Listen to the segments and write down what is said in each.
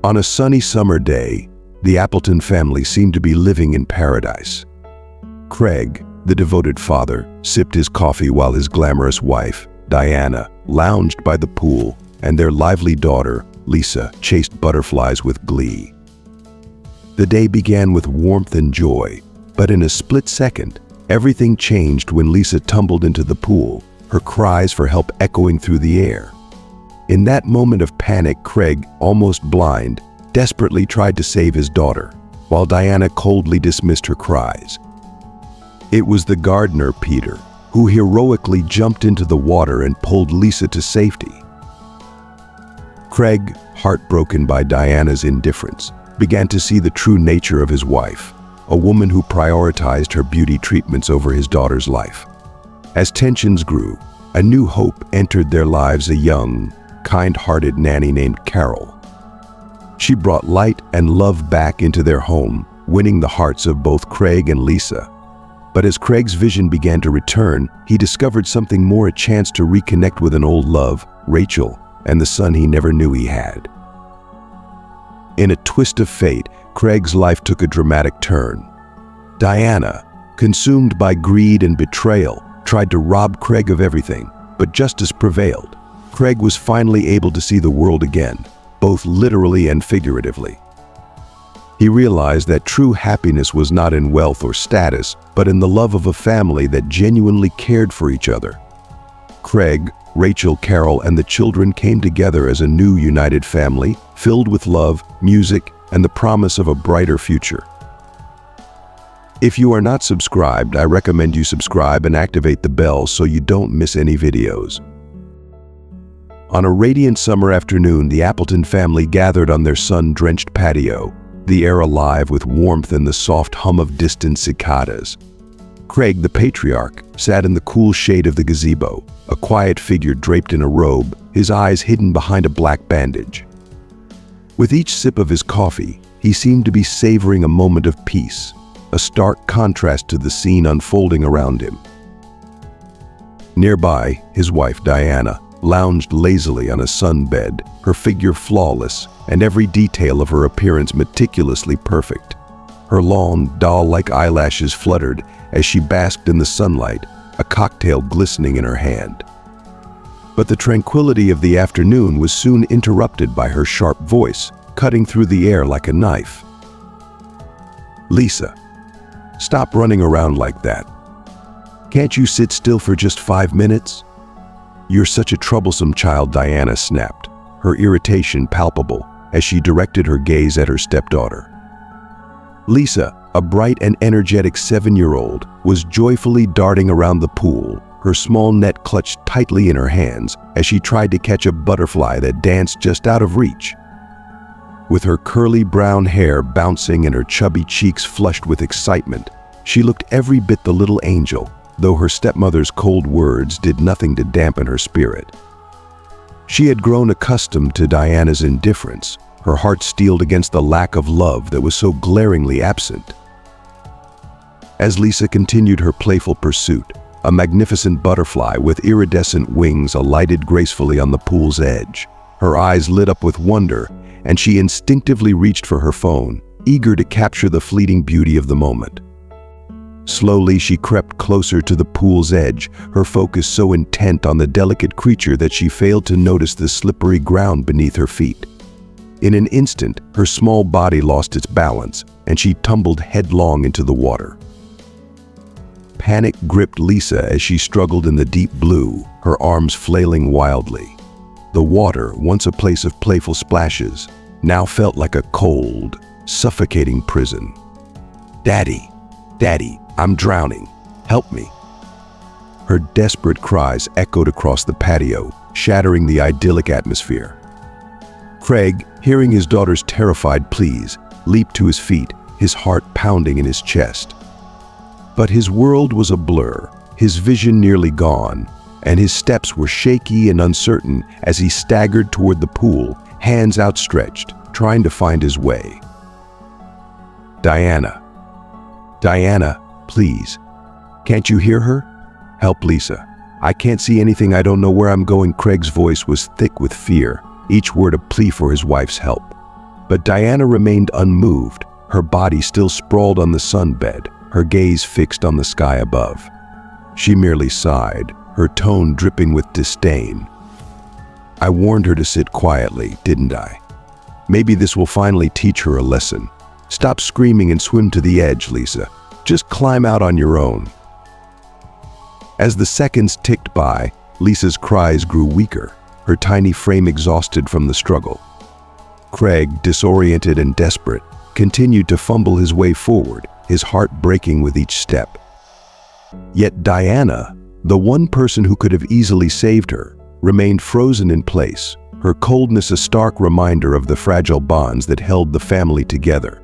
On a sunny summer day, the Appleton family seemed to be living in paradise. Craig, the devoted father, sipped his coffee while his glamorous wife, Diana, lounged by the pool, and their lively daughter, Lisa, chased butterflies with glee. The day began with warmth and joy, but in a split second, everything changed when Lisa tumbled into the pool, her cries for help echoing through the air. In that moment of panic, Craig, almost blind, desperately tried to save his daughter, while Diana coldly dismissed her cries. It was the gardener, Peter, who heroically jumped into the water and pulled Lisa to safety. Craig, heartbroken by Diana's indifference, began to see the true nature of his wife, a woman who prioritized her beauty treatments over his daughter's life. As tensions grew, a new hope entered their lives, a young, kind-hearted nanny named Carol. She brought light and love back into their home, winning the hearts of both Craig and Lisa. But as Craig's vision began to return, he discovered something more: a chance to reconnect with an old love, Rachel, and the son he never knew he had. In a twist of fate, Craig's life took a dramatic turn. Diana, consumed by greed and betrayal, tried to rob Craig of everything, but justice prevailed. Craig was finally able to see the world again, both literally and figuratively. He realized that true happiness was not in wealth or status, but in the love of a family that genuinely cared for each other. Craig, Rachel, Carol, and the children came together as a new united family, filled with love, music, and the promise of a brighter future. If you are not subscribed, I recommend you subscribe and activate the bell so you don't miss any videos. On a radiant summer afternoon, the Appleton family gathered on their sun-drenched patio, the air alive with warmth and the soft hum of distant cicadas. Craig, the patriarch, sat in the cool shade of the gazebo, a quiet figure draped in a robe, his eyes hidden behind a black bandage. With each sip of his coffee, he seemed to be savoring a moment of peace, a stark contrast to the scene unfolding around him. Nearby, his wife, Diana, lounged lazily on a sunbed, her figure flawless and every detail of her appearance meticulously perfect. Her long, doll-like eyelashes fluttered as she basked in the sunlight, a cocktail glistening in her hand. But the tranquility of the afternoon was soon interrupted by her sharp voice, cutting through the air like a knife. "Lisa, stop running around like that. Can't you sit still for just 5 minutes? You're such a troublesome child," Diana snapped, her irritation palpable as she directed her gaze at her stepdaughter. Lisa, a bright and energetic 7-year-old, was joyfully darting around the pool, her small net clutched tightly in her hands as she tried to catch a butterfly that danced just out of reach. With her curly brown hair bouncing and her chubby cheeks flushed with excitement, she looked every bit the little angel, though her stepmother's cold words did nothing to dampen her spirit. She had grown accustomed to Diana's indifference, her heart steeled against the lack of love that was so glaringly absent. As Lisa continued her playful pursuit, a magnificent butterfly with iridescent wings alighted gracefully on the pool's edge. Her eyes lit up with wonder, and she instinctively reached for her phone, eager to capture the fleeting beauty of the moment. Slowly, she crept closer to the pool's edge, her focus so intent on the delicate creature that she failed to notice the slippery ground beneath her feet. In an instant, her small body lost its balance, and she tumbled headlong into the water. Panic gripped Lisa as she struggled in the deep blue, her arms flailing wildly. The water, once a place of playful splashes, now felt like a cold, suffocating prison. "Daddy, Daddy, I'm drowning. Help me." Her desperate cries echoed across the patio, shattering the idyllic atmosphere. Craig, hearing his daughter's terrified pleas, leaped to his feet, his heart pounding in his chest. But his world was a blur, his vision nearly gone, and his steps were shaky and uncertain as he staggered toward the pool, hands outstretched, trying to find his way. "Diana. Diana, please. Can't you hear her? Help Lisa. I can't see anything, I don't know where I'm going." Craig's voice was thick with fear, each word a plea for his wife's help. But Diana remained unmoved, her body still sprawled on the sunbed, her gaze fixed on the sky above. She merely sighed, her tone dripping with disdain. I warned her to sit quietly, didn't I? Maybe this will finally teach her a lesson. Stop screaming and swim to the edge, Lisa. Just climb out on your own. As the seconds ticked by, Lisa's cries grew weaker, her tiny frame exhausted from the struggle. Craig, disoriented and desperate, continued to fumble his way forward, his heart breaking with each step. Yet Diana, the one person who could have easily saved her, remained frozen in place, her coldness a stark reminder of the fragile bonds that held the family together.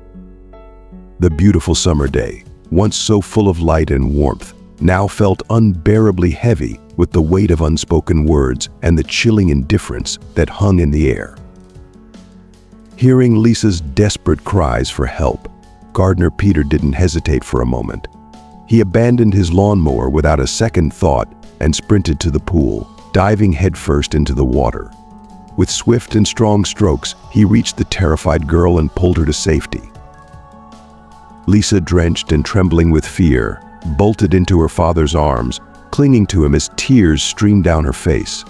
The beautiful summer day, once so full of light and warmth, now felt unbearably heavy with the weight of unspoken words and the chilling indifference that hung in the air. Hearing Lisa's desperate cries for help, Gardener Peter didn't hesitate for a moment. He abandoned his lawnmower without a second thought and sprinted to the pool, diving headfirst into the water. With swift and strong strokes, he reached the terrified girl and pulled her to safety. Lisa, drenched and trembling with fear, bolted into her father's arms, clinging to him as tears streamed down her face.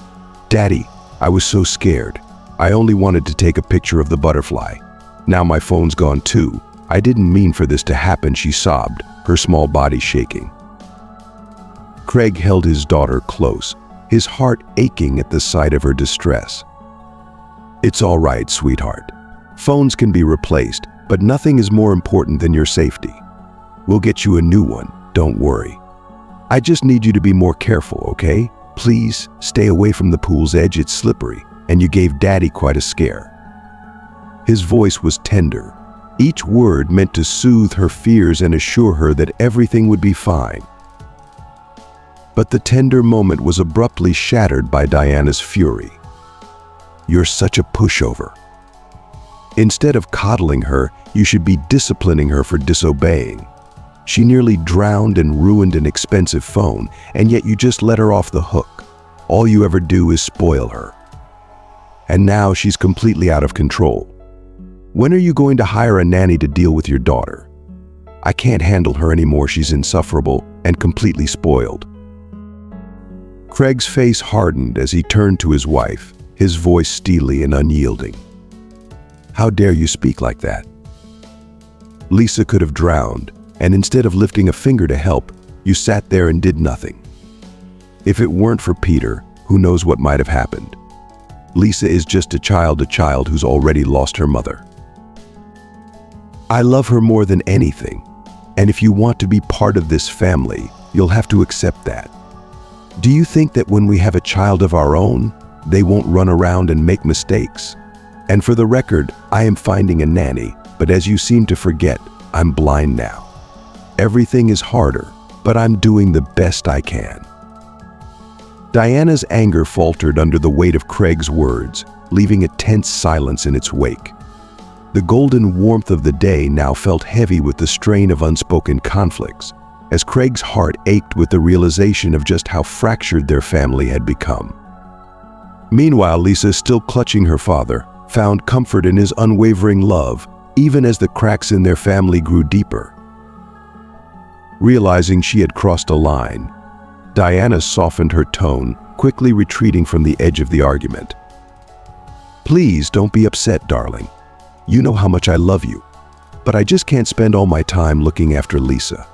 "Daddy, I was so scared. I only wanted to take a picture of the butterfly. Now my phone's gone too. I didn't mean for this to happen," she sobbed, her small body shaking. Craig held his daughter close, his heart aching at the sight of her distress. "It's all right, sweetheart. Phones can be replaced, but nothing is more important than your safety. We'll get you a new one, don't worry. I just need you to be more careful, okay? Please, stay away from the pool's edge, it's slippery, and you gave Daddy quite a scare." His voice was tender, each word meant to soothe her fears and assure her that everything would be fine. But the tender moment was abruptly shattered by Diana's fury. "You're such a pushover. Instead of coddling her, you should be disciplining her for disobeying. She nearly drowned and ruined an expensive phone, and yet you just let her off the hook. All you ever do is spoil her. And now she's completely out of control. When are you going to hire a nanny to deal with your daughter? I can't handle her anymore, she's insufferable and completely spoiled." Craig's face hardened as he turned to his wife, his voice steely and unyielding. "How dare you speak like that?" Lisa could have drowned, and instead of lifting a finger to help, you sat there and did nothing. If it weren't for Peter, who knows what might have happened. Lisa is just a child who's already lost her mother. I love her more than anything, and if you want to be part of this family, you'll have to accept that. Do you think that when we have a child of our own, they won't run around and make mistakes? And for the record, I am finding a nanny, but as you seem to forget, I'm blind now. Everything is harder, but I'm doing the best I can." Diana's anger faltered under the weight of Craig's words, leaving a tense silence in its wake. The golden warmth of the day now felt heavy with the strain of unspoken conflicts, as Craig's heart ached with the realization of just how fractured their family had become. Meanwhile, Lisa, still clutching her father, found comfort in his unwavering love, even as the cracks in their family grew deeper. Realizing she had crossed a line, Diana softened her tone, quickly retreating from the edge of the argument. "Please don't be upset, darling. You know how much I love you, but I just can't spend all my time looking after Lisa.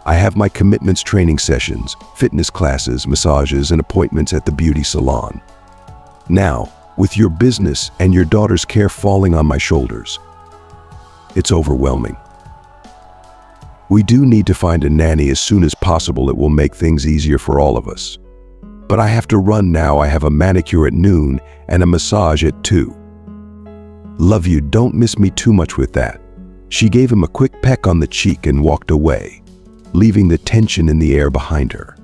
I have my commitments, training sessions, fitness classes, massages, and appointments at the beauty salon. Now, with your business and your daughter's care falling on my shoulders, it's overwhelming. We do need to find a nanny as soon as possible. It will make things easier for all of us. But I have to run now. I have a manicure at noon and a massage at 2. Love you, don't miss me too much with that." She gave him a quick peck on the cheek and walked away, leaving the tension in the air behind her.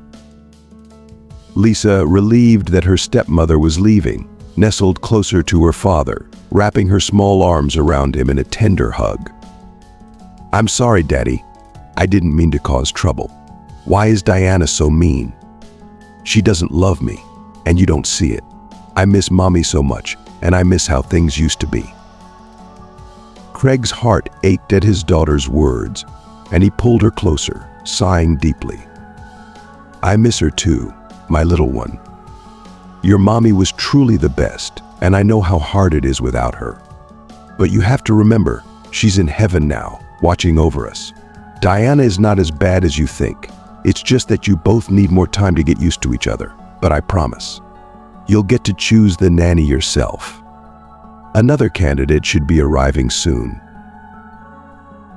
Lisa, relieved that her stepmother was leaving, nestled closer to her father, wrapping her small arms around him in a tender hug. "I'm sorry, Daddy. I didn't mean to cause trouble. Why is Diana so mean? She doesn't love me, and you don't see it. I miss Mommy so much, and I miss how things used to be." Craig's heart ached at his daughter's words, and he pulled her closer, sighing deeply. "I miss her too, my little one. Your mommy was truly the best, and I know how hard it is without her. But you have to remember, she's in heaven now, watching over us. Diana is not as bad as you think. It's just that you both need more time to get used to each other, but I promise, you'll get to choose the nanny yourself. Another candidate should be arriving soon."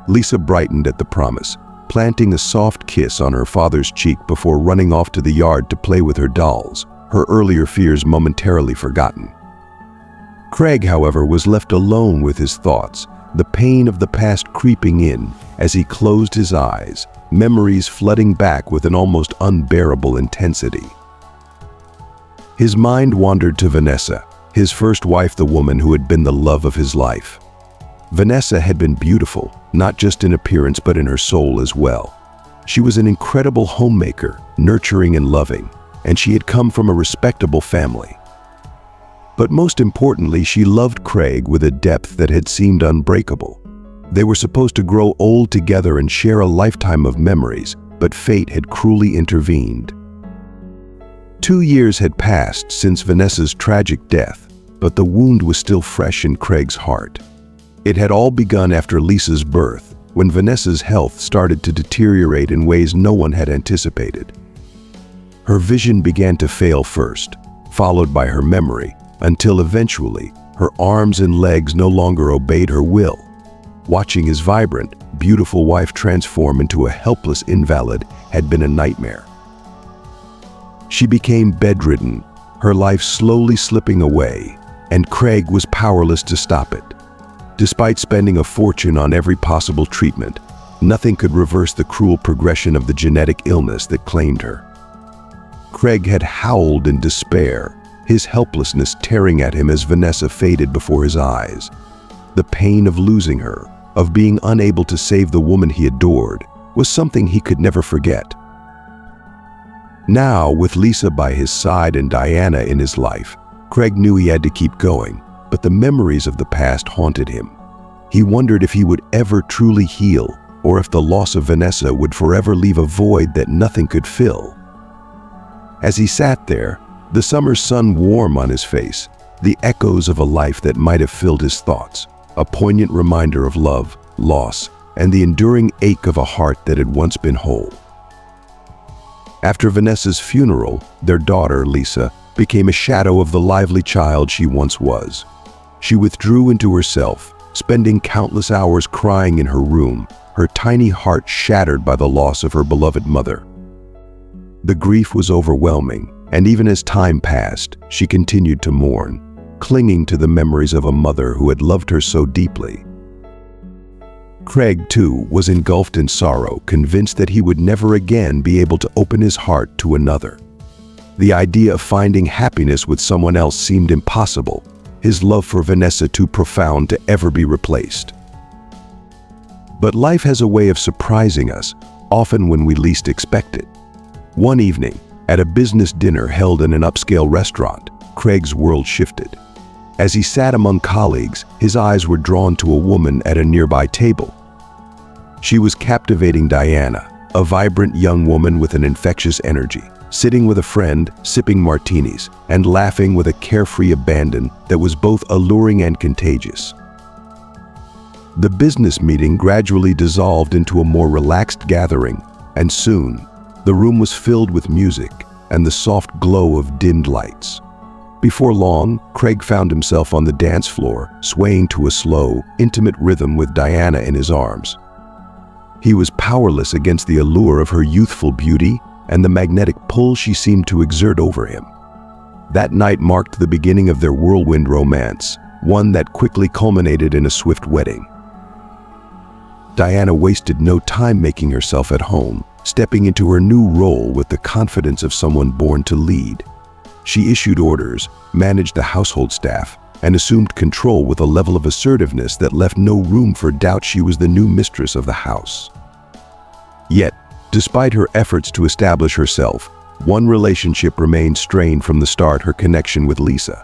Lisa brightened at the promise, planting a soft kiss on her father's cheek before running off to the yard to play with her dolls, her earlier fears momentarily forgotten. Craig, however, was left alone with his thoughts, the pain of the past creeping in as he closed his eyes, memories flooding back with an almost unbearable intensity. His mind wandered to Vanessa, his first wife, the woman who had been the love of his life. Vanessa had been beautiful, not just in appearance but in her soul as well. She was an incredible homemaker, nurturing and loving, and she had come from a respectable family. But most importantly, she loved Craig with a depth that had seemed unbreakable. They were supposed to grow old together and share a lifetime of memories, but fate had cruelly intervened. 2 years had passed since Vanessa's tragic death, but the wound was still fresh in Craig's heart. It had all begun after Lisa's birth, when Vanessa's health started to deteriorate in ways no one had anticipated. Her vision began to fail first, followed by her memory, until eventually her arms and legs no longer obeyed her will. Watching his vibrant, beautiful wife transform into a helpless invalid had been a nightmare. She became bedridden, her life slowly slipping away, and Craig was powerless to stop it. Despite spending a fortune on every possible treatment, nothing could reverse the cruel progression of the genetic illness that claimed her. Craig had howled in despair, his helplessness tearing at him as Vanessa faded before his eyes. The pain of losing her, of being unable to save the woman he adored, was something he could never forget. Now, with Lisa by his side and Diana in his life, Craig knew he had to keep going, but the memories of the past haunted him. He wondered if he would ever truly heal, or if the loss of Vanessa would forever leave a void that nothing could fill. As he sat there, the summer sun warm on his face, the echoes of a life that might have filled his thoughts, a poignant reminder of love, loss, and the enduring ache of a heart that had once been whole. After Vanessa's funeral, their daughter, Lisa, became a shadow of the lively child she once was. She withdrew into herself, spending countless hours crying in her room, her tiny heart shattered by the loss of her beloved mother. The grief was overwhelming, and even as time passed, she continued to mourn, clinging to the memories of a mother who had loved her so deeply. Craig, too, was engulfed in sorrow, convinced that he would never again be able to open his heart to another. The idea of finding happiness with someone else seemed impossible, his love for Vanessa too profound to ever be replaced. But life has a way of surprising us, often when we least expect it. One evening, at a business dinner held in an upscale restaurant, Craig's world shifted. As he sat among colleagues, his eyes were drawn to a woman at a nearby table. She was captivating Diana, a vibrant young woman with an infectious energy, sitting with a friend, sipping martinis, and laughing with a carefree abandon that was both alluring and contagious. The business meeting gradually dissolved into a more relaxed gathering, and soon, the room was filled with music and the soft glow of dimmed lights. Before long, Craig found himself on the dance floor, swaying to a slow, intimate rhythm with Diana in his arms. He was powerless against the allure of her youthful beauty and the magnetic pull she seemed to exert over him. That night marked the beginning of their whirlwind romance, one that quickly culminated in a swift wedding. Diana wasted no time making herself at home, stepping into her new role with the confidence of someone born to lead. She issued orders, managed the household staff, and assumed control with a level of assertiveness that left no room for doubt she was the new mistress of the house. Yet, despite her efforts to establish herself, one relationship remained strained from the start: her connection with Lisa.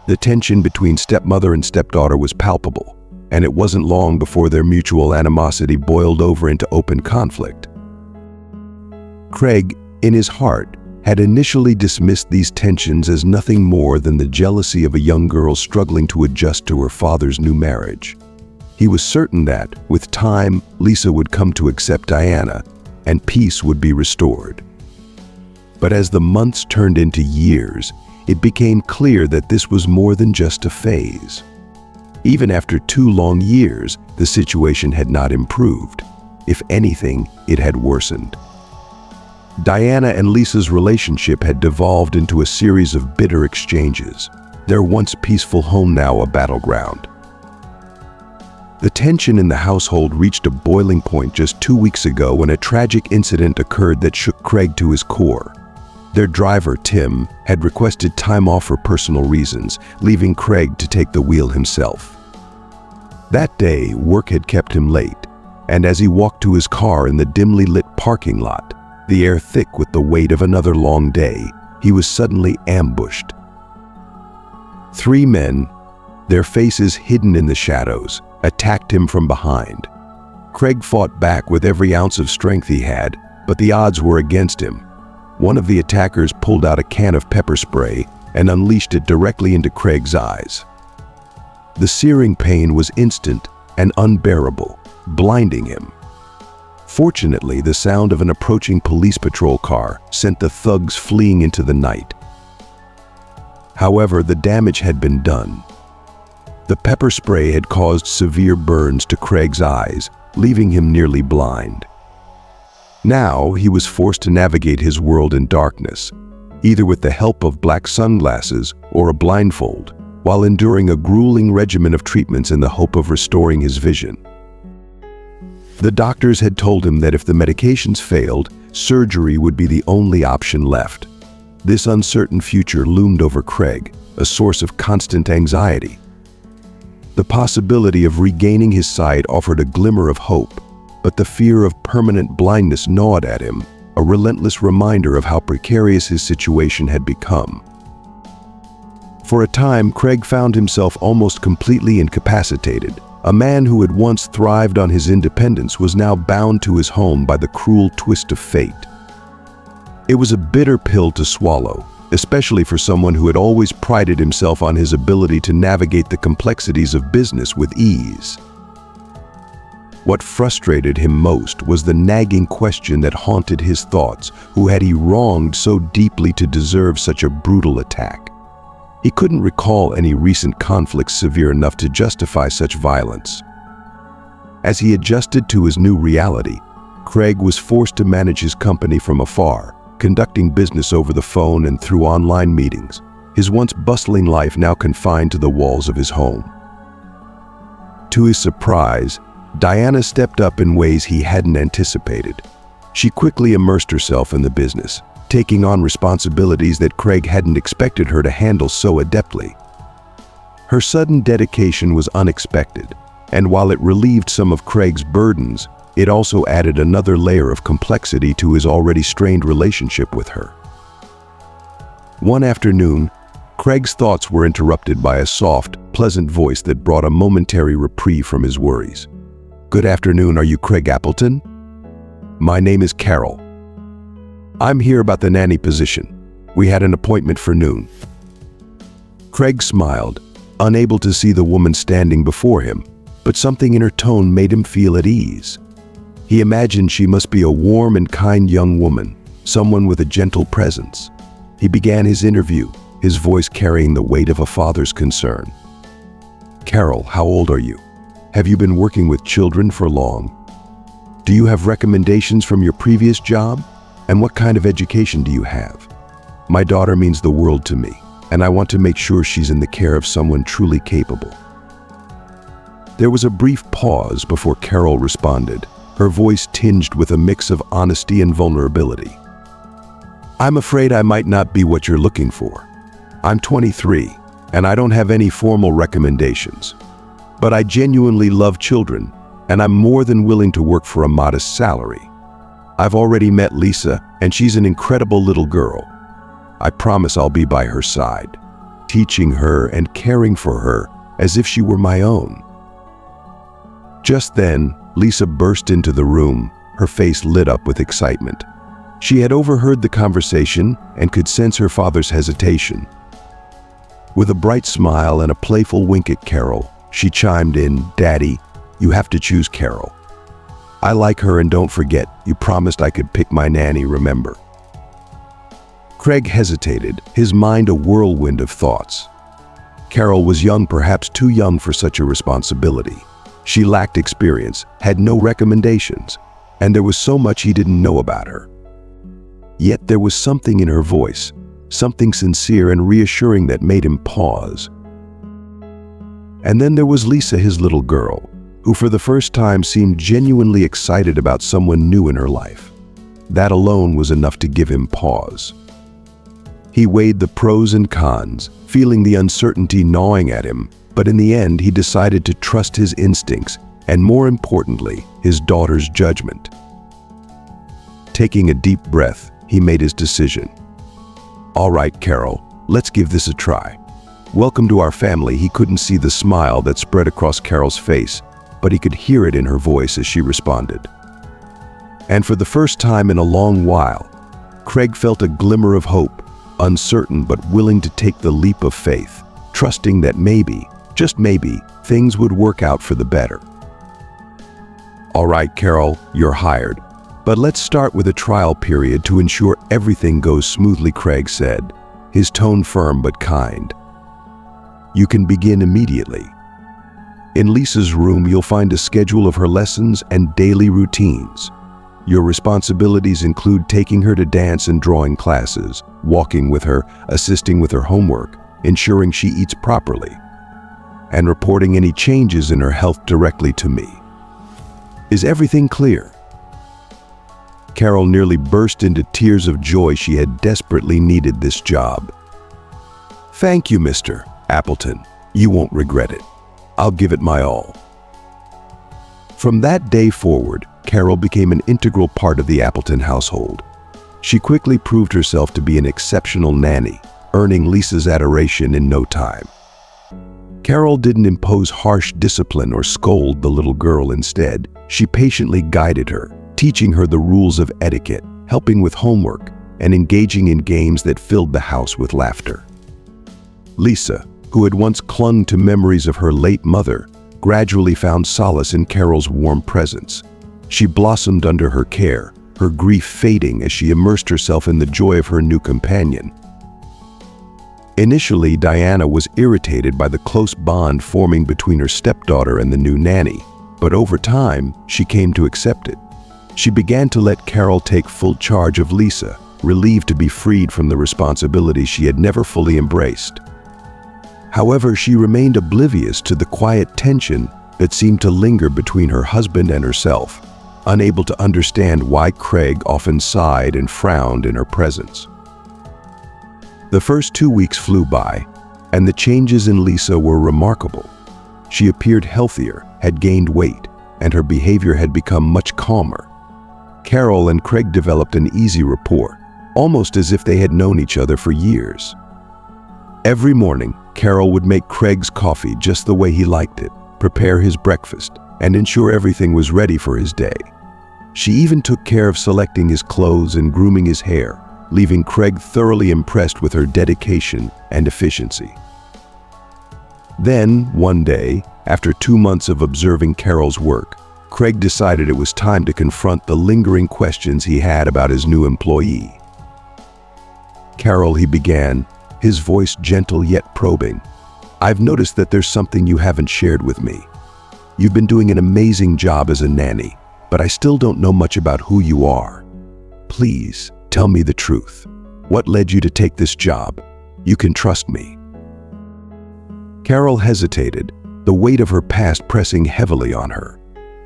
The tension between stepmother and stepdaughter was palpable, and it wasn't long before their mutual animosity boiled over into open conflict. Craig, in his heart, had initially dismissed these tensions as nothing more than the jealousy of a young girl struggling to adjust to her father's new marriage. He was certain that, with time, Lisa would come to accept Diana, and peace would be restored. But as the months turned into years, it became clear that this was more than just a phase. Even after 2 long years, the situation had not improved. If anything, it had worsened. Diana and Lisa's relationship had devolved into a series of bitter exchanges, their once peaceful home now a battleground. The tension in the household reached a boiling point just 2 weeks ago when a tragic incident occurred that shook Craig to his core. Their driver, Tim, had requested time off for personal reasons, leaving Craig to take the wheel himself. That day, work had kept him late, and as he walked to his car in the dimly lit parking lot, the air thick with the weight of another long day, he was suddenly ambushed. 3 men, their faces hidden in the shadows, attacked him from behind. Craig fought back with every ounce of strength he had, but the odds were against him. One of the attackers pulled out a can of pepper spray and unleashed it directly into Craig's eyes. The searing pain was instant and unbearable, blinding him. Fortunately, the sound of an approaching police patrol car sent the thugs fleeing into the night. However, the damage had been done. The pepper spray had caused severe burns to Craig's eyes, leaving him nearly blind. Now, he was forced to navigate his world in darkness, either with the help of black sunglasses or a blindfold, while enduring a grueling regimen of treatments in the hope of restoring his vision. The doctors had told him that if the medications failed, surgery would be the only option left. This uncertain future loomed over Craig, a source of constant anxiety. The possibility of regaining his sight offered a glimmer of hope, but the fear of permanent blindness gnawed at him, a relentless reminder of how precarious his situation had become. For a time, Craig found himself almost completely incapacitated. A man who had once thrived on his independence was now bound to his home by the cruel twist of fate. It was a bitter pill to swallow, especially for someone who had always prided himself on his ability to navigate the complexities of business with ease. What frustrated him most was the nagging question that haunted his thoughts: who had he wronged so deeply to deserve such a brutal attack? He couldn't recall any recent conflicts severe enough to justify such violence. As he adjusted to his new reality, Craig was forced to manage his company from afar, conducting business over the phone and through online meetings, his once bustling life now confined to the walls of his home. To his surprise, Diana stepped up in ways he hadn't anticipated. She quickly immersed herself in the business, taking on responsibilities that Craig hadn't expected her to handle so adeptly. Her sudden dedication was unexpected, and while it relieved some of Craig's burdens, it also added another layer of complexity to his already strained relationship with her. One afternoon, Craig's thoughts were interrupted by a soft, pleasant voice that brought a momentary reprieve from his worries. "Good afternoon, are you Craig Appleton? My name is Carol. I'm here about the nanny position. We had an appointment for noon." Craig smiled, unable to see the woman standing before him, but something in her tone made him feel at ease. He imagined she must be a warm and kind young woman, someone with a gentle presence. He began his interview, his voice carrying the weight of a father's concern. "Carol, how old are you? Have you been working with children for long? Do you have recommendations from your previous job? And what kind of education do you have? My daughter means the world to me, and I want to make sure she's in the care of someone truly capable." There was a brief pause before Carol responded, her voice tinged with a mix of honesty and vulnerability. "I'm afraid I might not be what you're looking for. I'm 23, and I don't have any formal recommendations. But I genuinely love children, and I'm more than willing to work for a modest salary. I've already met Lisa, and she's an incredible little girl. I promise I'll be by her side, teaching her and caring for her as if she were my own." Just then, Lisa burst into the room, her face lit up with excitement. She had overheard the conversation and could sense her father's hesitation. With a bright smile and a playful wink at Carol, she chimed in, "Daddy, you have to choose Carol. I like her, and don't forget, you promised I could pick my nanny, remember?" Craig hesitated, his mind a whirlwind of thoughts. Carol was young, perhaps too young for such a responsibility. She lacked experience, had no recommendations, and there was so much he didn't know about her. Yet there was something in her voice, something sincere and reassuring that made him pause. And then there was Lisa, his little girl, who for the first time seemed genuinely excited about someone new in her life. That alone was enough to give him pause. He weighed the pros and cons, feeling the uncertainty gnawing at him, but in the end he decided to trust his instincts and, more importantly, his daughter's judgment. Taking a deep breath, he made his decision. "All right, Carol, let's give this a try. Welcome to our family." He couldn't see the smile that spread across Carol's face, but he could hear it in her voice as she responded. And for the first time in a long while, Craig felt a glimmer of hope, uncertain but willing to take the leap of faith, trusting that maybe, just maybe, things would work out for the better. "All right, Carol, you're hired. But let's start with a trial period to ensure everything goes smoothly," Craig said, his tone firm but kind. "You can begin immediately. In Lisa's room, you'll find a schedule of her lessons and daily routines. Your responsibilities include taking her to dance and drawing classes, walking with her, assisting with her homework, ensuring she eats properly, and reporting any changes in her health directly to me. Is everything clear?" Carol nearly burst into tears of joy. She had desperately needed this job. "Thank you, Mr. Appleton. You won't regret it. I'll give it my all." From that day forward, Carol became an integral part of the Appleton household. She quickly proved herself to be an exceptional nanny, earning Lisa's adoration in no time. Carol didn't impose harsh discipline or scold the little girl. Instead, she patiently guided her, teaching her the rules of etiquette, helping with homework, and engaging in games that filled the house with laughter. Lisa, who had once clung to memories of her late mother, gradually found solace in Carol's warm presence. She blossomed under her care, her grief fading as she immersed herself in the joy of her new companion. Initially, Diana was irritated by the close bond forming between her stepdaughter and the new nanny, but over time, she came to accept it. She began to let Carol take full charge of Lisa, relieved to be freed from the responsibilities she had never fully embraced. However, she remained oblivious to the quiet tension that seemed to linger between her husband and herself, unable to understand why Craig often sighed and frowned in her presence. The first 2 weeks flew by, and the changes in Lisa were remarkable. She appeared healthier, had gained weight, and her behavior had become much calmer. Carol and Craig developed an easy rapport, almost as if they had known each other for years. Every morning, Carol would make Craig's coffee just the way he liked it, prepare his breakfast, and ensure everything was ready for his day. She even took care of selecting his clothes and grooming his hair, leaving Craig thoroughly impressed with her dedication and efficiency. Then, one day, after 2 months of observing Carol's work, Craig decided it was time to confront the lingering questions he had about his new employee. "Carol," he began, his voice gentle yet probing, "I've noticed that there's something you haven't shared with me. You've been doing an amazing job as a nanny, but I still don't know much about who you are. Please, tell me the truth. What led you to take this job? You can trust me." Carol hesitated, the weight of her past pressing heavily on her.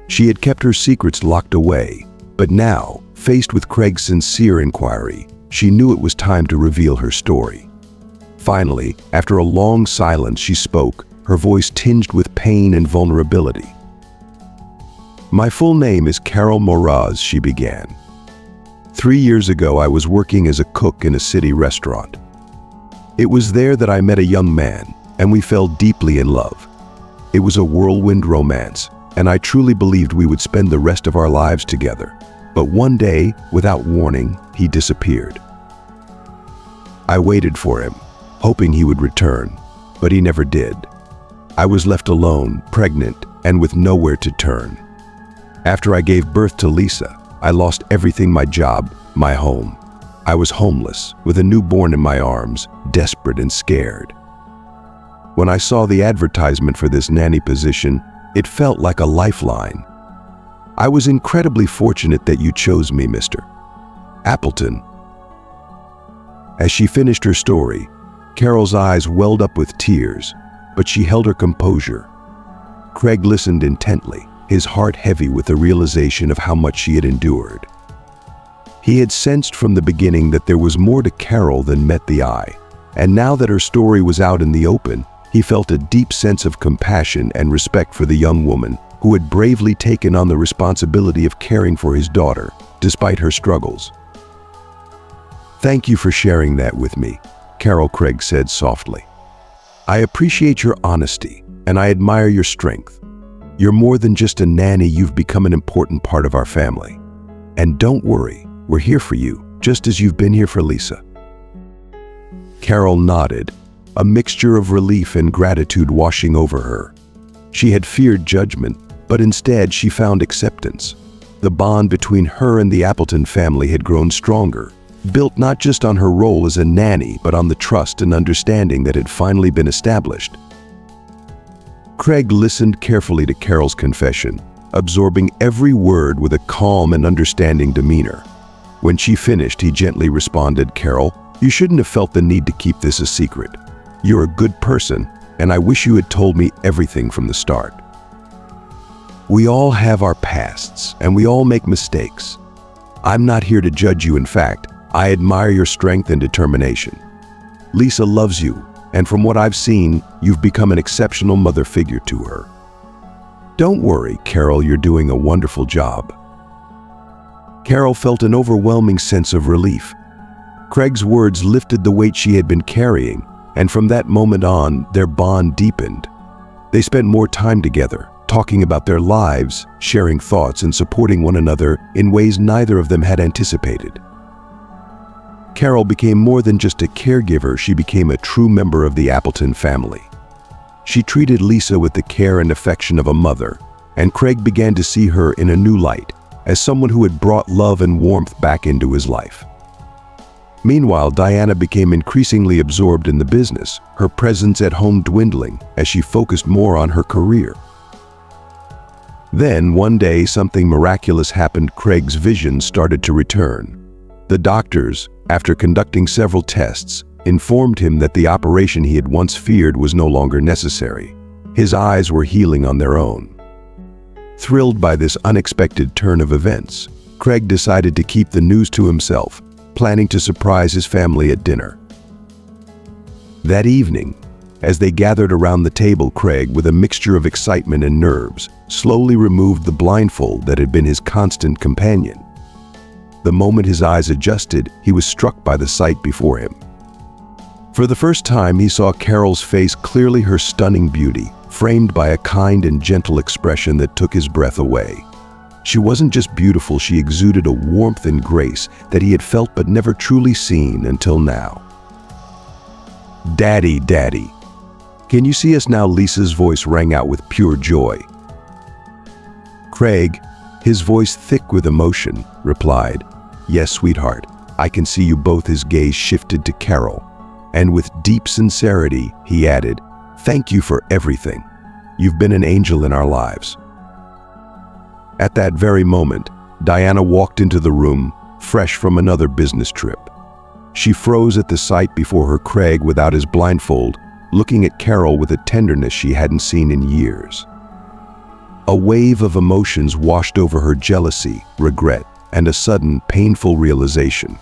She had kept her secrets locked away, but now, faced with Craig's sincere inquiry, she knew it was time to reveal her story. Finally, after a long silence, she spoke, her voice tinged with pain and vulnerability. "My full name is Carol Moraz," she began. 3 years ago, I was working as a cook in a city restaurant. It was there that I met a young man, and we fell deeply in love. It was a whirlwind romance, and I truly believed we would spend the rest of our lives together. But one day, without warning, he disappeared. I waited for him, hoping he would return, but he never did. I was left alone, pregnant, and with nowhere to turn. After I gave birth to Lisa, I lost everything: my job, my home. I was homeless, with a newborn in my arms, desperate and scared. When I saw the advertisement for this nanny position, it felt like a lifeline. I was incredibly fortunate that you chose me, Mr. Appleton. As she finished her story, Carol's eyes welled up with tears, but she held her composure. Craig listened intently, his heart heavy with the realization of how much she had endured. He had sensed from the beginning that there was more to Carol than met the eye, and now that her story was out in the open, he felt a deep sense of compassion and respect for the young woman who had bravely taken on the responsibility of caring for his daughter, despite her struggles. "Thank you for sharing that with me," Carol, Craig said softly. "I appreciate your honesty, and I admire your strength. You're more than just a nanny, you've become an important part of our family. And don't worry, we're here for you, just as you've been here for Lisa." Carol nodded, a mixture of relief and gratitude washing over her. She had feared judgment, but instead she found acceptance. The bond between her and the Appleton family had grown stronger, built not just on her role as a nanny, but on the trust and understanding that had finally been established. Craig listened carefully to Carol's confession, absorbing every word with a calm and understanding demeanor. When she finished, he gently responded, "Carol, you shouldn't have felt the need to keep this a secret. You're a good person, and I wish you had told me everything from the start. We all have our pasts, and we all make mistakes. I'm not here to judge you. In fact, I admire your strength and determination. Lisa loves you, and from what I've seen, you've become an exceptional mother figure to her. Don't worry, Carol, you're doing a wonderful job." Carol felt an overwhelming sense of relief. Craig's words lifted the weight she had been carrying, and from that moment on, their bond deepened. They spent more time together, talking about their lives, sharing thoughts, and supporting one another in ways neither of them had anticipated. Carol became more than just a caregiver, she became a true member of the Appleton family. She treated Lisa with the care and affection of a mother, and Craig began to see her in a new light, as someone who had brought love and warmth back into his life. Meanwhile, Diana became increasingly absorbed in the business, her presence at home dwindling as she focused more on her career. Then, one day, something miraculous happened. Craig's vision started to return. The doctors, after conducting several tests, informed him that the operation he had once feared was no longer necessary. His eyes were healing on their own. Thrilled by this unexpected turn of events, Craig decided to keep the news to himself, planning to surprise his family at dinner. That evening, as they gathered around the table, Craig, with a mixture of excitement and nerves, slowly removed the blindfold that had been his constant companion. The moment his eyes adjusted, he was struck by the sight before him. For the first time, he saw Carol's face clearly, her stunning beauty, framed by a kind and gentle expression that took his breath away. She wasn't just beautiful, she exuded a warmth and grace that he had felt but never truly seen until now. "Daddy, Daddy, can you see us now?" Lisa's voice rang out with pure joy. Craig, his voice thick with emotion, replied, "Yes, sweetheart, I can see you both." His gaze shifted to Carol, and with deep sincerity, he added, "Thank you for everything. You've been an angel in our lives." At that very moment, Diana walked into the room, fresh from another business trip. She froze at the sight before her. Craig, without his blindfold, looking at Carol with a tenderness she hadn't seen in years. A wave of emotions washed over her: jealousy, regret, and a sudden, painful realization.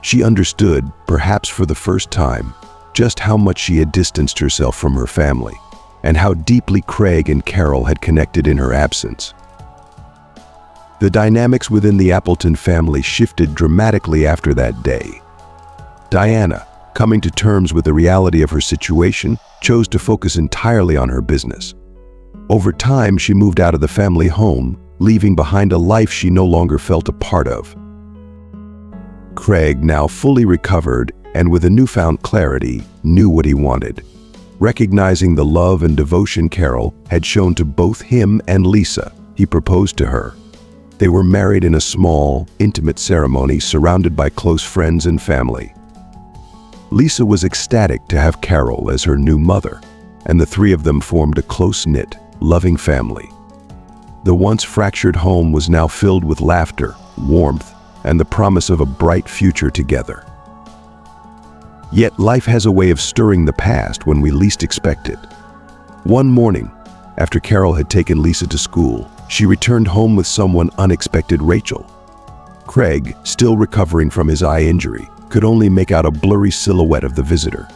She understood, perhaps for the first time, just how much she had distanced herself from her family, and how deeply Craig and Carol had connected in her absence. The dynamics within the Appleton family shifted dramatically after that day. Diana, coming to terms with the reality of her situation, chose to focus entirely on her business. Over time, she moved out of the family home, leaving behind a life she no longer felt a part of. Craig, now fully recovered and with a newfound clarity, knew what he wanted. Recognizing the love and devotion Carol had shown to both him and Lisa, he proposed to her. They were married in a small, intimate ceremony surrounded by close friends and family. Lisa was ecstatic to have Carol as her new mother, and the three of them formed a close-knit, loving family. The once fractured home was now filled with laughter, warmth, and the promise of a bright future together. Yet life has a way of stirring the past when we least expect it. One morning, after Carol had taken Lisa to school, she returned home with someone unexpected: Rachel. Craig, still recovering from his eye injury, could only make out a blurry silhouette of the visitor.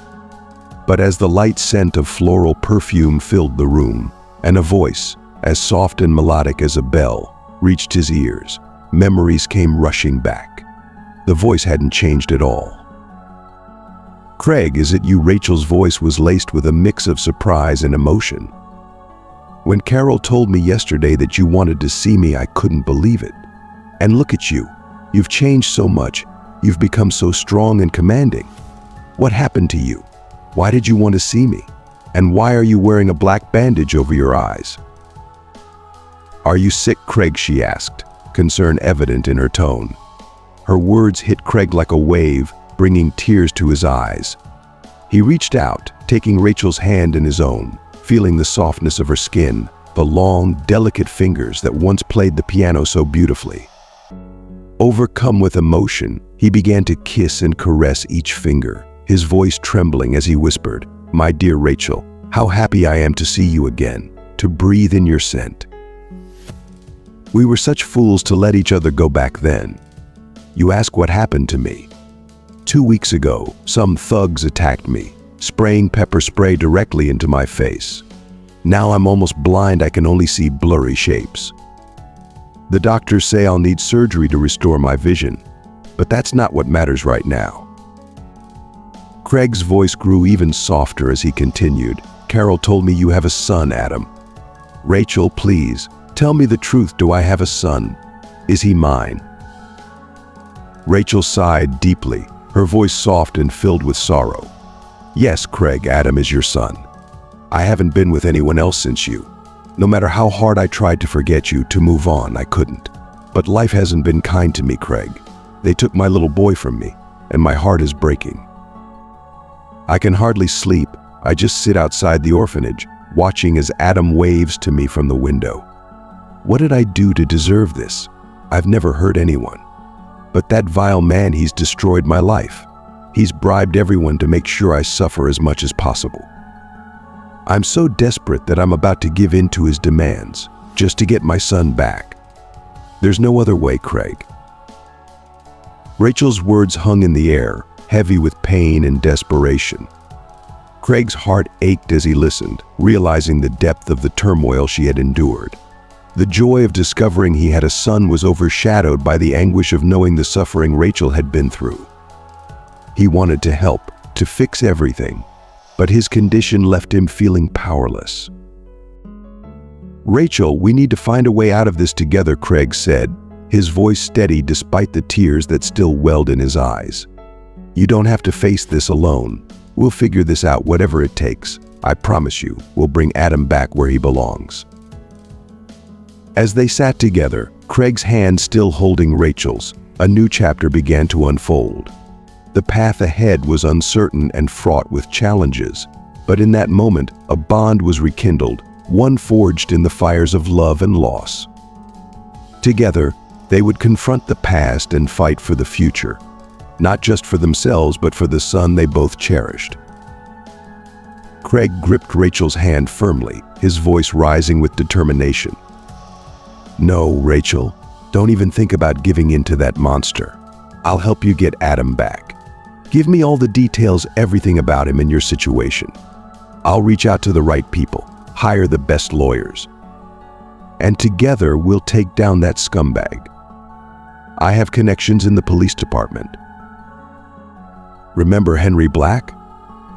But as the light scent of floral perfume filled the room, and a voice, as soft and melodic as a bell, reached his ears, memories came rushing back. The voice hadn't changed at all. "Craig, is it you?" Rachel's voice was laced with a mix of surprise and emotion. "When Carol told me yesterday that you wanted to see me, I couldn't believe it. And look at you. You've changed so much. You've become so strong and commanding. What happened to you? Why did you want to see me? And why are you wearing a black bandage over your eyes?" "Are you sick, Craig?" she asked, concern evident in her tone. Her words hit Craig like a wave, bringing tears to his eyes. He reached out, taking Rachel's hand in his own, feeling the softness of her skin, the long, delicate fingers that once played the piano so beautifully. Overcome with emotion, he began to kiss and caress each finger, his voice trembling as he whispered, "My dear Rachel, how happy I am to see you again, to breathe in your scent. We were such fools to let each other go back then. You ask what happened to me. 2 weeks ago, some thugs attacked me, spraying pepper spray directly into my face. Now I'm almost blind, I can only see blurry shapes. The doctors say I'll need surgery to restore my vision, but that's not what matters right now." Craig's voice grew even softer as he continued, "Carol told me you have a son, Adam. Rachel, please, tell me the truth. Do I have a son? Is he mine?" Rachel sighed deeply, her voice soft and filled with sorrow. "Yes, Craig, Adam is your son. I haven't been with anyone else since you. No matter how hard I tried to forget you, to move on, I couldn't. But life hasn't been kind to me, Craig. They took my little boy from me, and my heart is breaking. I can hardly sleep. I just sit outside the orphanage, watching as Adam waves to me from the window. What did I do to deserve this? I've never hurt anyone. But that vile man, he's destroyed my life. He's bribed everyone to make sure I suffer as much as possible. I'm so desperate that I'm about to give in to his demands, just to get my son back. There's no other way, Craig." Rachel's words hung in the air, heavy with pain and desperation. Craig's heart ached as he listened, realizing the depth of the turmoil she had endured. The joy of discovering he had a son was overshadowed by the anguish of knowing the suffering Rachel had been through. He wanted to help, to fix everything, but his condition left him feeling powerless. "Rachel, we need to find a way out of this together," Craig said, his voice steady despite the tears that still welled in his eyes. "You don't have to face this alone. We'll figure this out, whatever it takes. I promise you, we'll bring Adam back where he belongs." As they sat together, Craig's hand still holding Rachel's, a new chapter began to unfold. The path ahead was uncertain and fraught with challenges, but in that moment, a bond was rekindled, one forged in the fires of love and loss. Together, they would confront the past and fight for the future, not just for themselves, but for the son they both cherished. Craig gripped Rachel's hand firmly, his voice rising with determination. "No, Rachel, don't even think about giving in to that monster. I'll help you get Adam back. Give me all the details, everything about him and your situation. I'll reach out to the right people, hire the best lawyers. And together we'll take down that scumbag. I have connections in the police department. Remember Henry Black?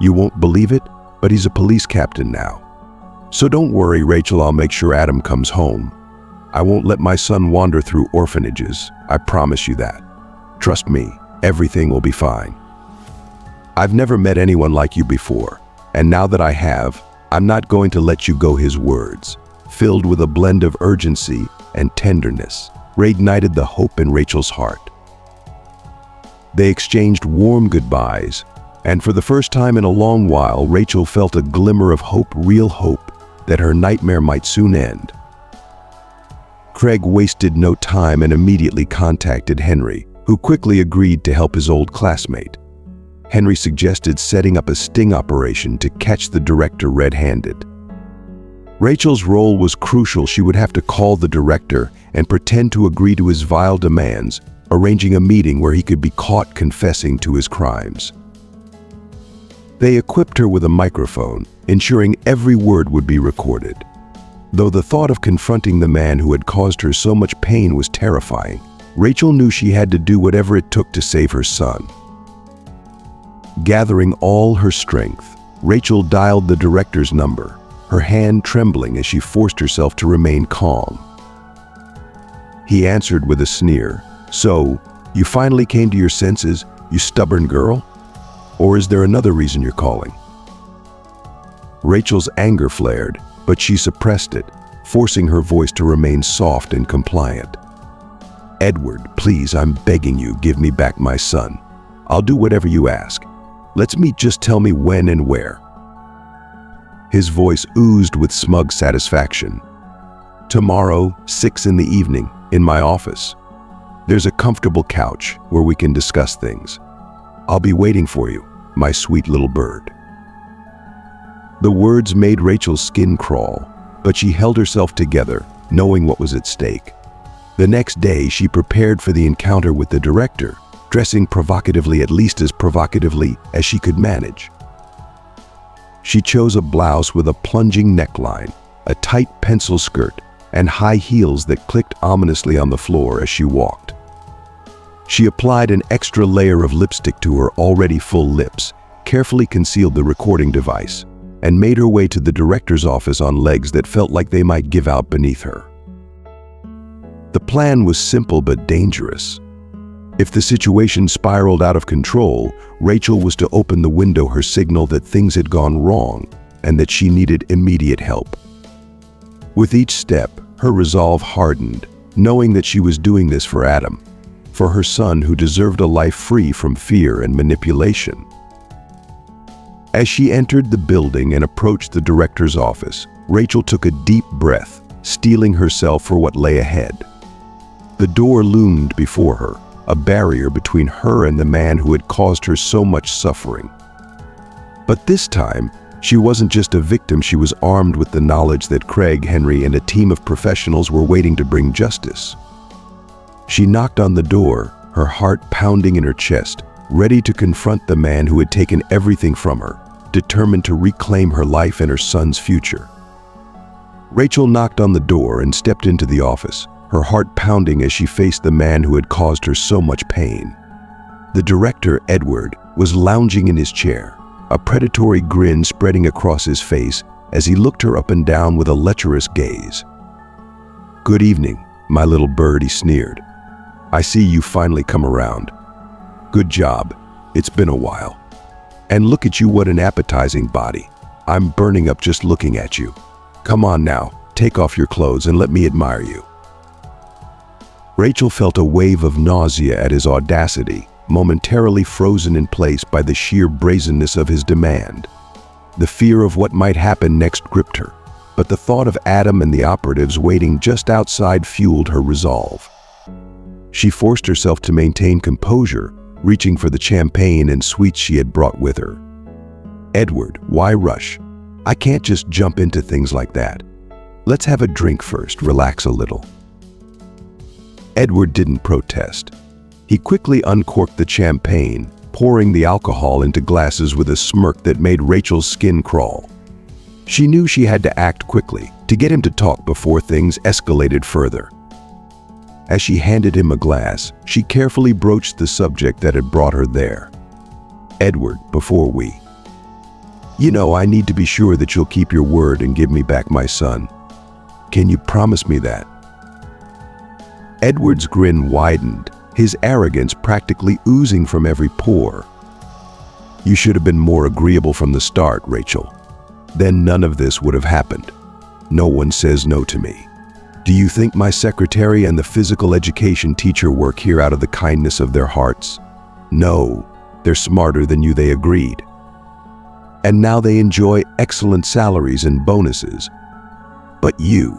You won't believe it, but he's a police captain now. So don't worry, Rachel, I'll make sure Adam comes home. I won't let my son wander through orphanages. I promise you that. Trust me, everything will be fine. I've never met anyone like you before, and now that I have, I'm not going to let you go. His words, filled with a blend of urgency and tenderness, reignited the hope in Rachel's heart. They exchanged warm goodbyes, and for the first time in a long while, Rachel felt a glimmer of hope, real hope, that her nightmare might soon end. Craig wasted no time and immediately contacted Henry, who quickly agreed to help his old classmate. Henry suggested setting up a sting operation to catch the director red-handed. Rachel's role was crucial. She would have to call the director and pretend to agree to his vile demands, arranging a meeting where he could be caught confessing to his crimes. They equipped her with a microphone, ensuring every word would be recorded. Though the thought of confronting the man who had caused her so much pain was terrifying, Rachel knew she had to do whatever it took to save her son. Gathering all her strength, Rachel dialed the director's number, her hand trembling as she forced herself to remain calm. He answered with a sneer. "So, you finally came to your senses, you stubborn girl? Or is there another reason you're calling?" Rachel's anger flared, but she suppressed it, forcing her voice to remain soft and compliant. "Edward, please, I'm begging you, give me back my son. I'll do whatever you ask. Let's meet, just tell me when and where." His voice oozed with smug satisfaction. "Tomorrow, 6 in the evening, in my office. There's a comfortable couch where we can discuss things. I'll be waiting for you, my sweet little bird." The words made Rachel's skin crawl, but she held herself together, knowing what was at stake. The next day, she prepared for the encounter with the director, dressing provocatively, at least as provocatively as she could manage. She chose a blouse with a plunging neckline, a tight pencil skirt, and high heels that clicked ominously on the floor as she walked. She applied an extra layer of lipstick to her already full lips, carefully concealed the recording device, and made her way to the director's office on legs that felt like they might give out beneath her. The plan was simple but dangerous. If the situation spiraled out of control, Rachel was to open the window, her signal that things had gone wrong and that she needed immediate help. With each step, her resolve hardened, knowing that she was doing this for Adam, for her son who deserved a life free from fear and manipulation. As she entered the building and approached the director's office, Rachel took a deep breath, steeling herself for what lay ahead. The door loomed before her, a barrier between her and the man who had caused her so much suffering. But this time, she wasn't just a victim, she was armed with the knowledge that Craig, Henry, and a team of professionals were waiting to bring justice. She knocked on the door, her heart pounding in her chest, ready to confront the man who had taken everything from her, determined to reclaim her life and her son's future. Rachel knocked on the door and stepped into the office, her heart pounding as she faced the man who had caused her so much pain. The director, Edward, was lounging in his chair, a predatory grin spreading across his face as he looked her up and down with a lecherous gaze. "Good evening, my little bird," he sneered. "I see you finally come around. Good job. It's been a while. And look at you, what an appetizing body. I'm burning up just looking at you. Come on now, take off your clothes and let me admire you." Rachel felt a wave of nausea at his audacity, momentarily frozen in place by the sheer brazenness of his demand. The fear of what might happen next gripped her, but the thought of Adam and the operatives waiting just outside fueled her resolve. She forced herself to maintain composure, reaching for the champagne and sweets she had brought with her. "Edward, why rush? I can't just jump into things like that. Let's have a drink first, relax a little." Edward didn't protest. He quickly uncorked the champagne, pouring the alcohol into glasses with a smirk that made Rachel's skin crawl. She knew she had to act quickly to get him to talk before things escalated further. As she handed him a glass, she carefully broached the subject that had brought her there. "Edward, before we..." You know, I need to be sure that you'll keep your word and give me back my son. Can you promise me that?" Edward's grin widened, his arrogance practically oozing from every pore. "You should have been more agreeable from the start, Rachel. Then none of this would have happened. No one says no to me. Do you think my secretary and the physical education teacher work here out of the kindness of their hearts? No, they're smarter than you, they agreed. And now they enjoy excellent salaries and bonuses. But you,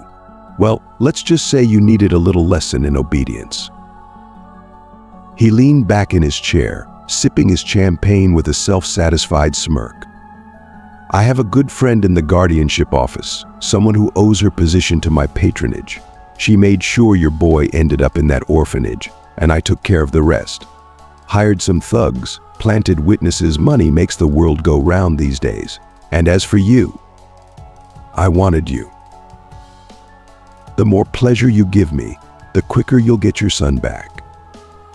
well, let's just say you needed a little lesson in obedience." He leaned back in his chair, sipping his champagne with a self-satisfied smirk. "I have a good friend in the guardianship office, someone who owes her position to my patronage. She made sure your boy ended up in that orphanage, and I took care of the rest. Hired some thugs, planted witnesses. Money makes the world go round these days. And as for you, I wanted you. The more pleasure you give me, the quicker you'll get your son back.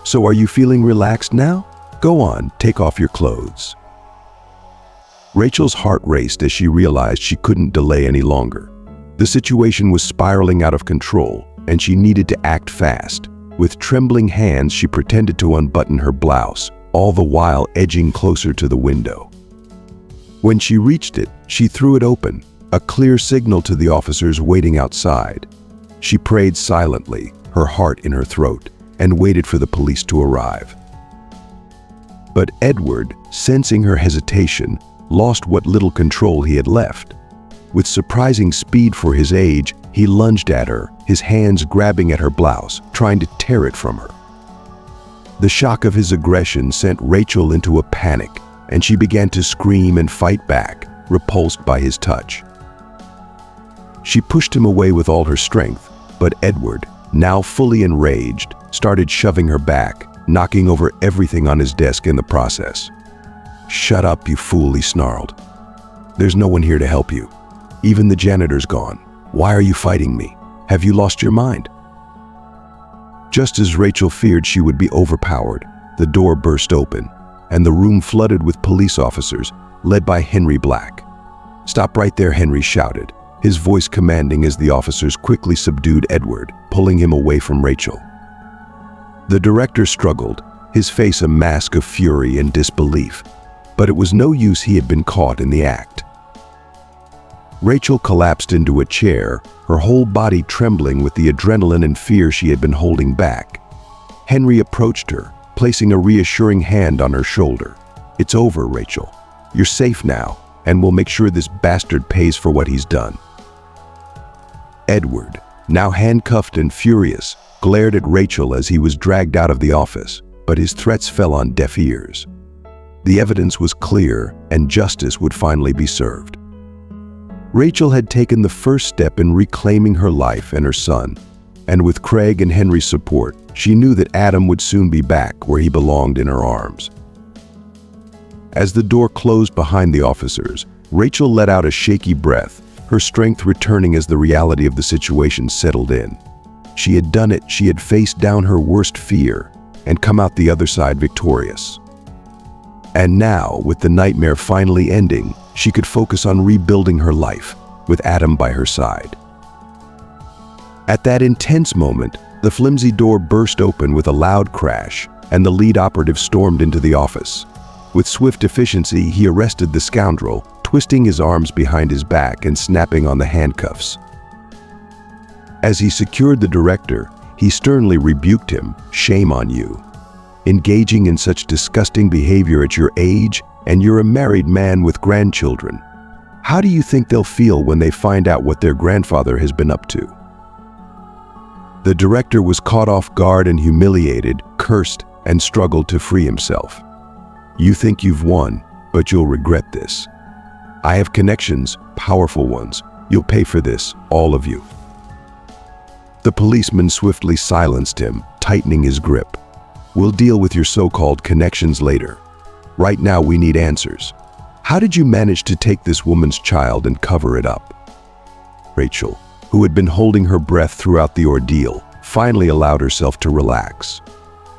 So are you feeling relaxed now? Go on, take off your clothes." Rachel's heart raced as she realized she couldn't delay any longer. The situation was spiraling out of control, and she needed to act fast. With trembling hands, she pretended to unbutton her blouse, all the while edging closer to the window. When she reached it, she threw it open, a clear signal to the officers waiting outside. She prayed silently, her heart in her throat, and waited for the police to arrive. But Edward, sensing her hesitation, lost what little control he had left. With surprising speed for his age, he lunged at her, his hands grabbing at her blouse, trying to tear it from her. The shock of his aggression sent Rachel into a panic, and she began to scream and fight back, repulsed by his touch. She pushed him away with all her strength, but Edward, now fully enraged, started shoving her back, knocking over everything on his desk in the process. "Shut up, you fool," he snarled. "There's no one here to help you. Even the janitor's gone. Why are you fighting me? Have you lost your mind?" Just as Rachel feared she would be overpowered, the door burst open, and the room flooded with police officers, led by Henry Black. "Stop right there," Henry shouted, his voice commanding as the officers quickly subdued Edward, pulling him away from Rachel. The director struggled, his face a mask of fury and disbelief, but it was no use, he had been caught in the act. Rachel collapsed into a chair, her whole body trembling with the adrenaline and fear she had been holding back. Henry approached her, placing a reassuring hand on her shoulder. "It's over, Rachel. You're safe now, and we'll make sure this bastard pays for what he's done." Edward, now handcuffed and furious, glared at Rachel as he was dragged out of the office, but his threats fell on deaf ears. The evidence was clear, and justice would finally be served. Rachel had taken the first step in reclaiming her life and her son, and with Craig and Henry's support, she knew that Adam would soon be back where he belonged, in her arms. As the door closed behind the officers, Rachel let out a shaky breath, her strength returning as the reality of the situation settled in. She had done it, she had faced down her worst fear, and come out the other side victorious. And now, with the nightmare finally ending, she could focus on rebuilding her life, with Adam by her side. At that intense moment, the flimsy door burst open with a loud crash, and the lead operative stormed into the office. With swift efficiency, he arrested the scoundrel, twisting his arms behind his back and snapping on the handcuffs. As he secured the director, he sternly rebuked him, "Shame on you. Engaging in such disgusting behavior at your age, and you're a married man with grandchildren. How do you think they'll feel when they find out what their grandfather has been up to?" The director was caught off guard and humiliated, cursed, and struggled to free himself. "You think you've won, but you'll regret this. I have connections, powerful ones. You'll pay for this, all of you." The policeman swiftly silenced him, tightening his grip. "We'll deal with your so-called connections later. Right now we need answers. How did you manage to take this woman's child and cover it up?" Rachel, who had been holding her breath throughout the ordeal, finally allowed herself to relax.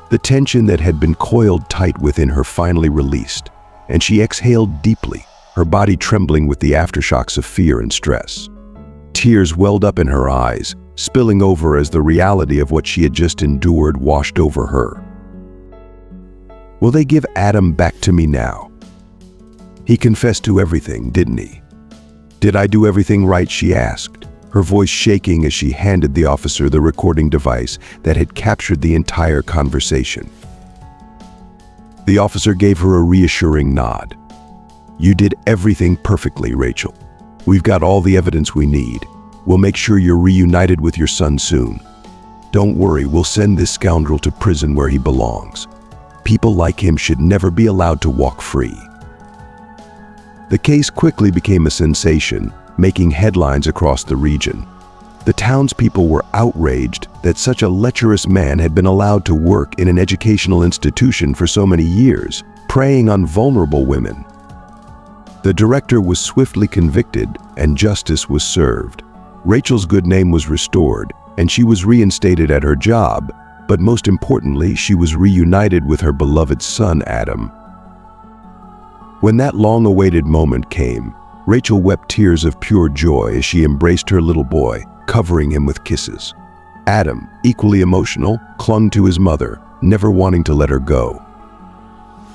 The tension that had been coiled tight within her finally released, and she exhaled deeply, her body trembling with the aftershocks of fear and stress. Tears welled up in her eyes, spilling over as the reality of what she had just endured washed over her. "Will they give Adam back to me now? He confessed to everything, didn't he? Did I do everything right?" she asked, her voice shaking as she handed the officer the recording device that had captured the entire conversation. The officer gave her a reassuring nod. "You did everything perfectly, Rachel. We've got all the evidence we need. We'll make sure you're reunited with your son soon. Don't worry, we'll send this scoundrel to prison where he belongs. People like him should never be allowed to walk free." The case quickly became a sensation, making headlines across the region. The townspeople were outraged that such a lecherous man had been allowed to work in an educational institution for so many years, preying on vulnerable women. The director was swiftly convicted and justice was served. Rachel's good name was restored and she was reinstated at her job, but most importantly, she was reunited with her beloved son, Adam. When that long-awaited moment came, Rachel wept tears of pure joy as she embraced her little boy, covering him with kisses. Adam, equally emotional, clung to his mother, never wanting to let her go.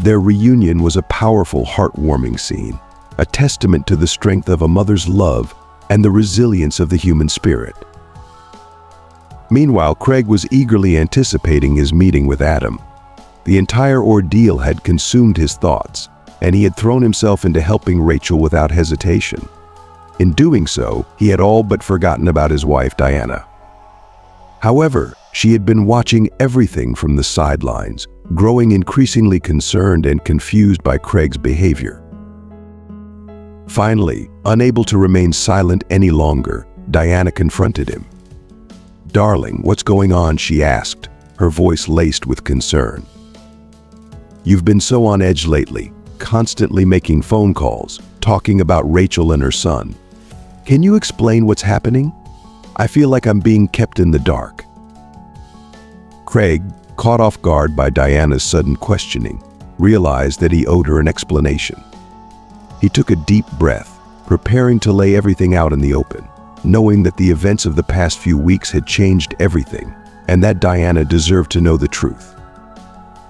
Their reunion was a powerful, heartwarming scene, a testament to the strength of a mother's love and the resilience of the human spirit. Meanwhile, Craig was eagerly anticipating his meeting with Adam. The entire ordeal had consumed his thoughts, and he had thrown himself into helping Rachel without hesitation. In doing so, he had all but forgotten about his wife, Diana. However, she had been watching everything from the sidelines, growing increasingly concerned and confused by Craig's behavior. Finally, unable to remain silent any longer, Diana confronted him. "Darling, what's going on?" she asked, her voice laced with concern. "You've been so on edge lately, constantly making phone calls, talking about Rachel and her son. Can you explain what's happening? I feel like I'm being kept in the dark." Craig, caught off guard by Diana's sudden questioning, realized that he owed her an explanation. He took a deep breath, preparing to lay everything out in the open, knowing that the events of the past few weeks had changed everything, and that Diana deserved to know the truth.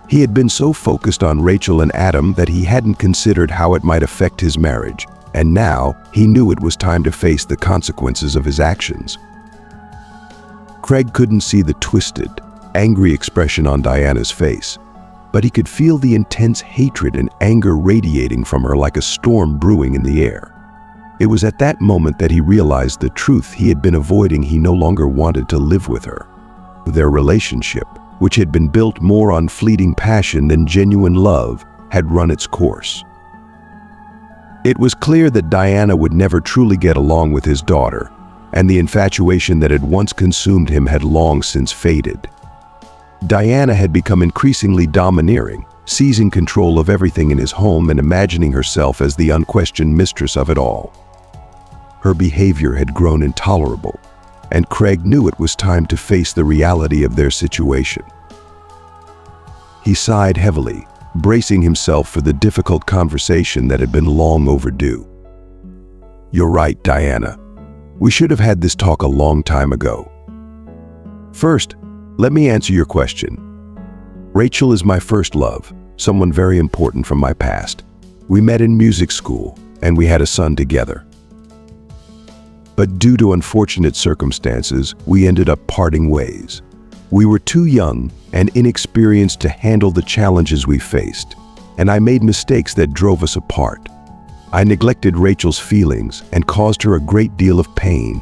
He had been so focused on Rachel and Adam that he hadn't considered how it might affect his marriage, and now he knew it was time to face the consequences of his actions. Craig couldn't see the twisted, angry expression on Diana's face, but he could feel the intense hatred and anger radiating from her like a storm brewing in the air. It was at that moment that he realized the truth he had been avoiding. He no longer wanted to live with her. Their relationship, which had been built more on fleeting passion than genuine love, had run its course. It was clear that Diana would never truly get along with his daughter, and the infatuation that had once consumed him had long since faded. Diana had become increasingly domineering, seizing control of everything in his home and imagining herself as the unquestioned mistress of it all. Her behavior had grown intolerable, and Craig knew it was time to face the reality of their situation. He sighed heavily, bracing himself for the difficult conversation that had been long overdue. "You're right, Diana. We should have had this talk a long time ago. First, let me answer your question. Rachel is my first love, someone very important from my past. We met in music school, and we had a son together. But due to unfortunate circumstances, we ended up parting ways. We were too young and inexperienced to handle the challenges we faced, and I made mistakes that drove us apart. I neglected Rachel's feelings and caused her a great deal of pain.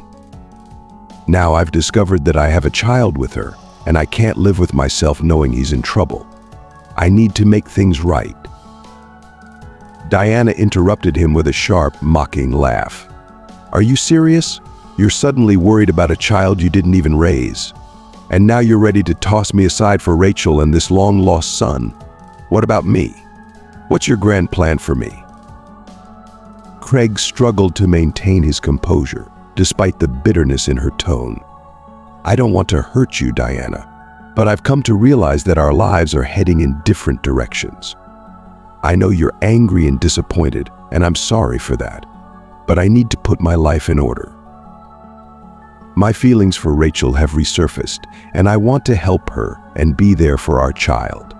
Now I've discovered that I have a child with her, and I can't live with myself knowing he's in trouble. I need to make things right." Diana interrupted him with a sharp, mocking laugh. "Are you serious? You're suddenly worried about a child you didn't even raise. And now you're ready to toss me aside for Rachel and this long-lost son. What about me? What's your grand plan for me?" Craig struggled to maintain his composure, despite the bitterness in her tone. "I don't want to hurt you, Diana, but I've come to realize that our lives are heading in different directions. I know you're angry and disappointed, and I'm sorry for that. But I need to put my life in order. My feelings for Rachel have resurfaced, and I want to help her and be there for our child.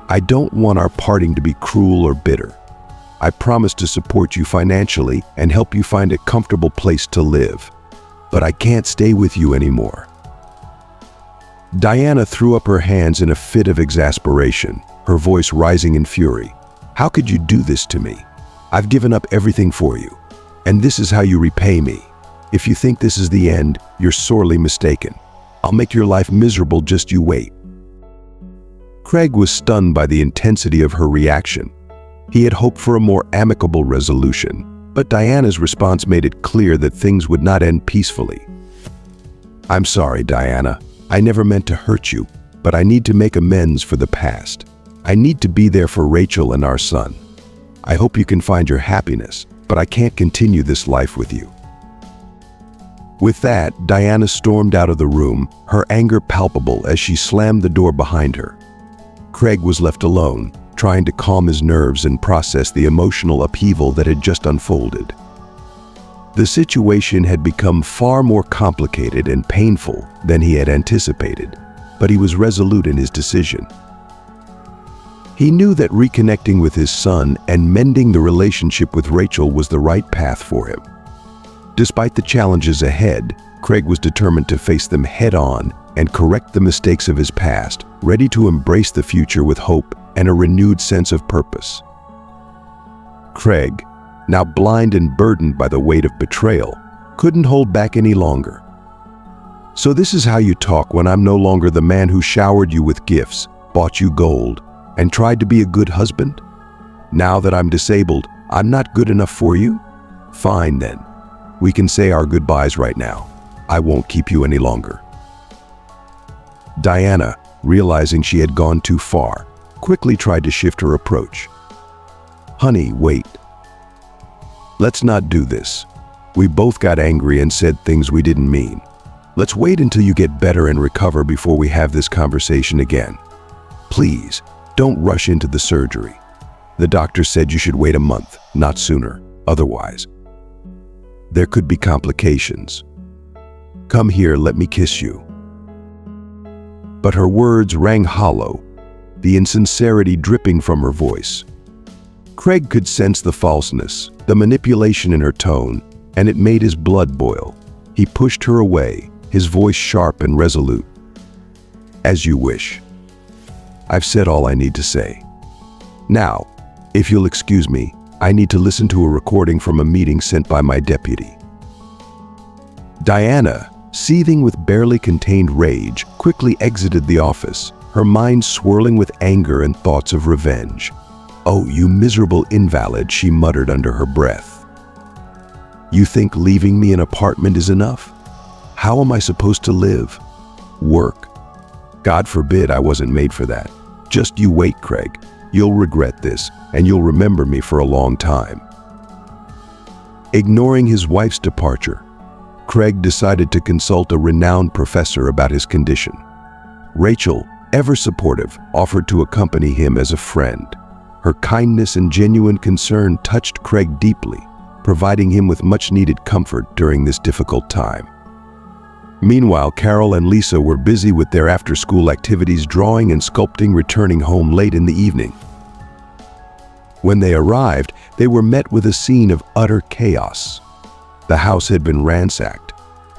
I don't want our parting to be cruel or bitter. I promise to support you financially and help you find a comfortable place to live. But I can't stay with you anymore." Diana threw up her hands in a fit of exasperation, her voice rising in fury. "How could you do this to me? I've given up everything for you, and this is how you repay me. If you think this is the end, you're sorely mistaken. I'll make your life miserable, just you wait." Craig was stunned by the intensity of her reaction. He had hoped for a more amicable resolution, but Diana's response made it clear that things would not end peacefully. "I'm sorry, Diana. I never meant to hurt you, but I need to make amends for the past. I need to be there for Rachel and our son. I hope you can find your happiness, but I can't continue this life with you." With that, Diana stormed out of the room, her anger palpable as she slammed the door behind her. Craig was left alone, trying to calm his nerves and process the emotional upheaval that had just unfolded. The situation had become far more complicated and painful than he had anticipated, but he was resolute in his decision. He knew that reconnecting with his son and mending the relationship with Rachel was the right path for him. Despite the challenges ahead, Craig was determined to face them head-on and correct the mistakes of his past, ready to embrace the future with hope and a renewed sense of purpose. Craig, now blind and burdened by the weight of betrayal, couldn't hold back any longer. "So this is how you talk when I'm no longer the man who showered you with gifts, bought you gold, and tried to be a good husband? Now that I'm disabled, I'm not good enough for you? Fine then. We can say our goodbyes right now. I won't keep you any longer." Diana, realizing she had gone too far, quickly tried to shift her approach. "Honey, wait. Let's not do this. We both got angry and said things we didn't mean. Let's wait until you get better and recover before we have this conversation again. Please, don't rush into the surgery. The doctor said you should wait a month, not sooner. Otherwise, there could be complications. Come here, let me kiss you." But her words rang hollow, the insincerity dripping from her voice. Craig could sense the falseness, the manipulation in her tone, and it made his blood boil. He pushed her away, his voice sharp and resolute. "As you wish. I've said all I need to say. Now, if you'll excuse me, I need to listen to a recording from a meeting sent by my deputy." Diana, seething with barely contained rage, quickly exited the office, her mind swirling with anger and thoughts of revenge. "Oh, you miserable invalid," she muttered under her breath. "You think leaving me an apartment is enough? How am I supposed to live? Work? God forbid, I wasn't made for that. Just you wait, Craig. You'll regret this, and you'll remember me for a long time." Ignoring his wife's departure, Craig decided to consult a renowned professor about his condition. Rachel, ever supportive, offered to accompany him as a friend. Her kindness and genuine concern touched Craig deeply, providing him with much-needed comfort during this difficult time. Meanwhile, Carol and Lisa were busy with their after-school activities, drawing and sculpting, returning home late in the evening. When they arrived, they were met with a scene of utter chaos. The house had been ransacked.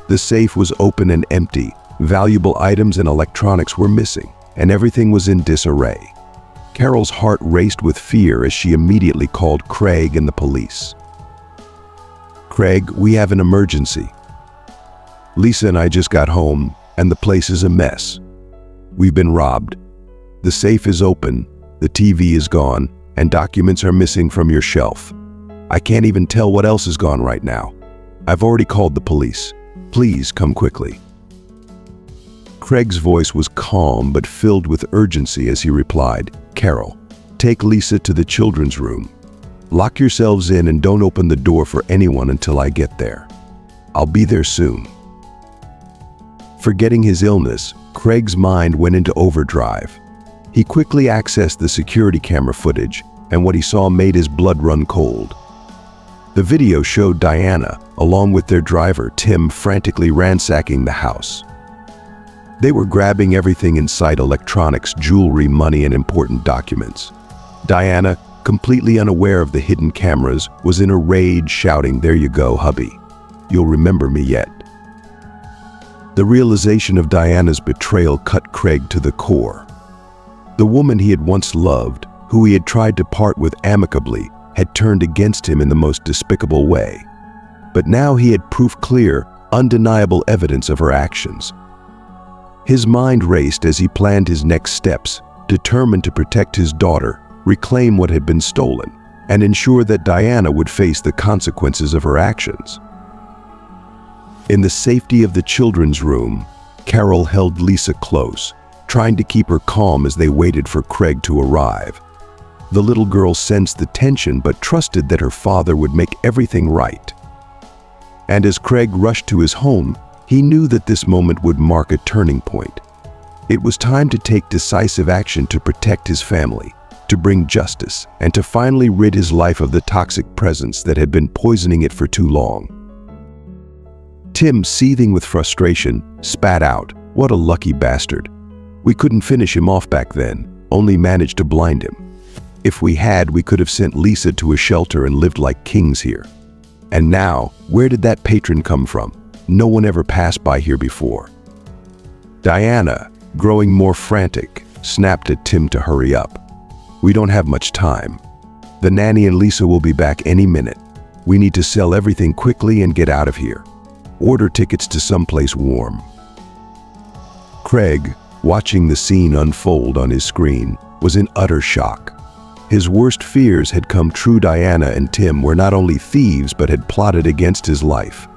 The safe was open and empty, valuable items and electronics were missing, and everything was in disarray. Carol's heart raced with fear as she immediately called Craig and the police. "Craig, we have an emergency. Lisa and I just got home, and the place is a mess. We've been robbed. The safe is open, the TV is gone, and documents are missing from your shelf. I can't even tell what else is gone right now. I've already called the police. Please come quickly." Craig's voice was calm but filled with urgency as he replied, "Carol, take Lisa to the children's room. Lock yourselves in and don't open the door for anyone until I get there. I'll be there soon." Forgetting his illness, Craig's mind went into overdrive. He quickly accessed the security camera footage, and what he saw made his blood run cold. The video showed Diana, along with their driver, Tim, frantically ransacking the house. They were grabbing everything in sight: electronics, jewelry, money, and important documents. Diana, completely unaware of the hidden cameras, was in a rage, shouting, "There you go, hubby. You'll remember me yet." The realization of Diana's betrayal cut Craig to the core. The woman he had once loved, who he had tried to part with amicably, had turned against him in the most despicable way. But now he had proof, clear, undeniable evidence of her actions. His mind raced as he planned his next steps, determined to protect his daughter, reclaim what had been stolen, and ensure that Diana would face the consequences of her actions. In the safety of the children's room, Carol held Lisa close, trying to keep her calm as they waited for Craig to arrive. The little girl sensed the tension but trusted that her father would make everything right. And as Craig rushed to his home, he knew that this moment would mark a turning point. It was time to take decisive action to protect his family, to bring justice, and to finally rid his life of the toxic presence that had been poisoning it for too long. Tim, seething with frustration, spat out, "What a lucky bastard. We couldn't finish him off back then, only managed to blind him. If we had, we could have sent Lisa to a shelter and lived like kings here. And now, where did that patron come from? No one ever passed by here before." Diana, growing more frantic, snapped at Tim to hurry up. "We don't have much time. The nanny and Lisa will be back any minute. We need to sell everything quickly and get out of here. Order tickets to someplace warm." Craig, watching the scene unfold on his screen, was in utter shock. His worst fears had come true. Diana and Tim were not only thieves but had plotted against his life.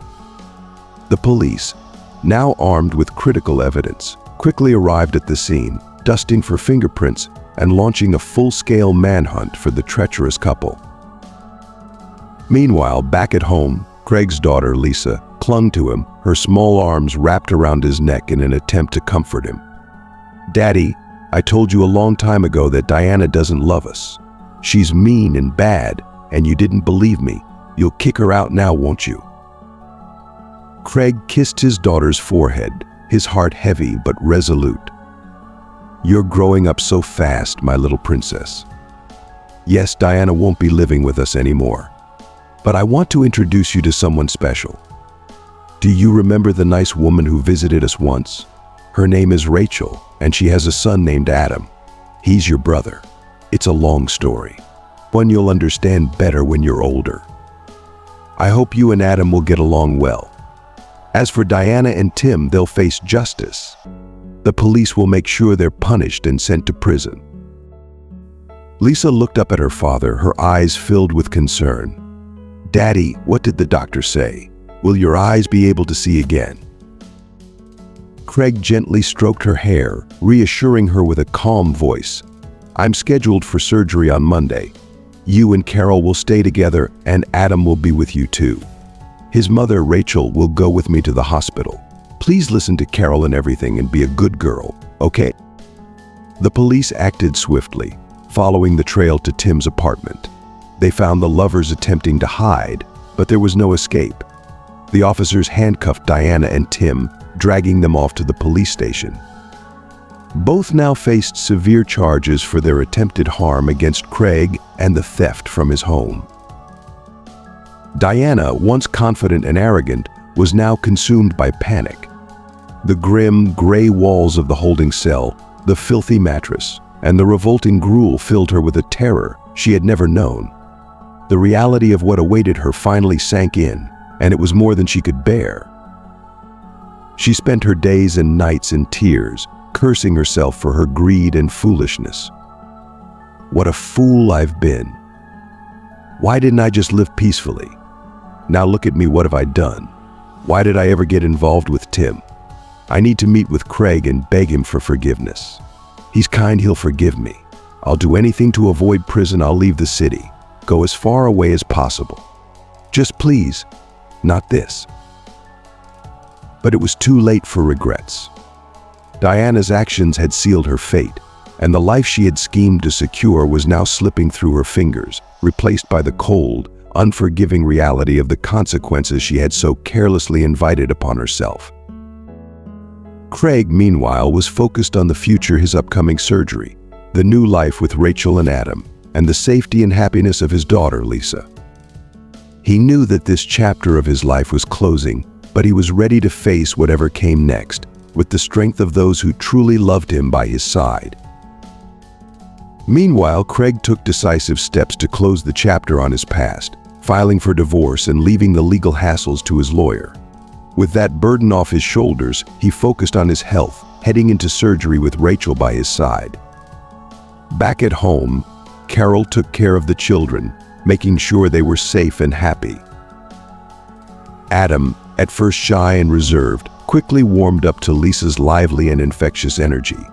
The police, now armed with critical evidence, quickly arrived at the scene, dusting for fingerprints and launching a full-scale manhunt for the treacherous couple. Meanwhile, back at home, Craig's daughter, Lisa, clung to him, her small arms wrapped around his neck in an attempt to comfort him. "Daddy, I told you a long time ago that Diana doesn't love us. She's mean and bad, and you didn't believe me. You'll kick her out now, won't you?" Craig kissed his daughter's forehead, his heart heavy but resolute. "You're growing up so fast, my little princess. Yes, Diana won't be living with us anymore. But I want to introduce you to someone special. Do you remember the nice woman who visited us once? Her name is Rachel, and she has a son named Adam. He's your brother. It's a long story, one you'll understand better when you're older. I hope you and Adam will get along well. As for Diana and Tim, they'll face justice. The police will make sure they're punished and sent to prison." Lisa looked up at her father, her eyes filled with concern. "Daddy, what did the doctor say? Will your eyes be able to see again?" Craig gently stroked her hair, reassuring her with a calm voice. "I'm scheduled for surgery on Monday. You and Carol will stay together, and Adam will be with you too. His mother, Rachel, will go with me to the hospital. Please listen to Carol and everything and be a good girl, okay?" The police acted swiftly, following the trail to Tim's apartment. They found the lovers attempting to hide, but there was no escape. The officers handcuffed Diana and Tim, dragging them off to the police station. Both now faced severe charges for their attempted harm against Craig and the theft from his home. Diana, once confident and arrogant, was now consumed by panic. The grim, gray walls of the holding cell, the filthy mattress, and the revolting gruel filled her with a terror she had never known. The reality of what awaited her finally sank in, and it was more than she could bear. She spent her days and nights in tears, cursing herself for her greed and foolishness. "What a fool I've been. Why didn't I just live peacefully? Now look at me, what have I done? Why did I ever get involved with Tim? I need to meet with Craig and beg him for forgiveness. He's kind, he'll forgive me. I'll do anything to avoid prison. I'll leave the city, go as far away as possible. Just please, not this." But it was too late for regrets. Diana's actions had sealed her fate. and the life she had schemed to secure was now slipping through her fingers, replaced by the cold, unforgiving reality of the consequences she had so carelessly invited upon herself. Craig, meanwhile, was focused on the future, his upcoming surgery, the new life with Rachel and Adam, and the safety and happiness of his daughter, Lisa. He knew that this chapter of his life was closing, but he was ready to face whatever came next, with the strength of those who truly loved him by his side. Meanwhile, Craig took decisive steps to close the chapter on his past, filing for divorce and leaving the legal hassles to his lawyer. With that burden off his shoulders, he focused on his health, heading into surgery with Rachel by his side. Back at home, Carol took care of the children, making sure they were safe and happy. Adam, at first shy and reserved, quickly warmed up to Lisa's lively and infectious energy.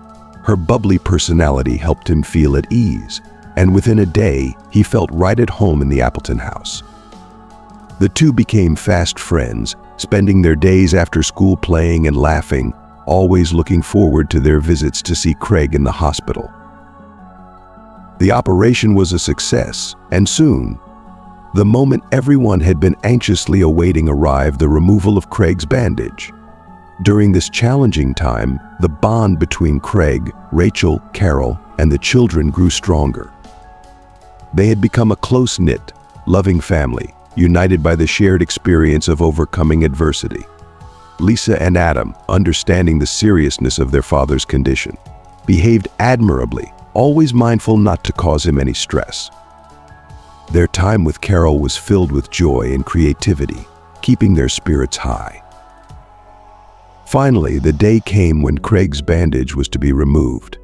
Her bubbly personality helped him feel at ease, and within a day, he felt right at home in the Appleton house. The two became fast friends, spending their days after school playing and laughing, always looking forward to their visits to see Craig in the hospital. The operation was a success, and soon, the moment everyone had been anxiously awaiting arrived: the removal of Craig's bandage. During this challenging time, the bond between Craig, Rachel, Carol, and the children grew stronger. They had become a close-knit, loving family, united by the shared experience of overcoming adversity. Lisa and Adam, understanding the seriousness of their father's condition, behaved admirably, always mindful not to cause him any stress. Their time with Carol was filled with joy and creativity, keeping their spirits high. Finally, the day came when Craig's bandage was to be removed.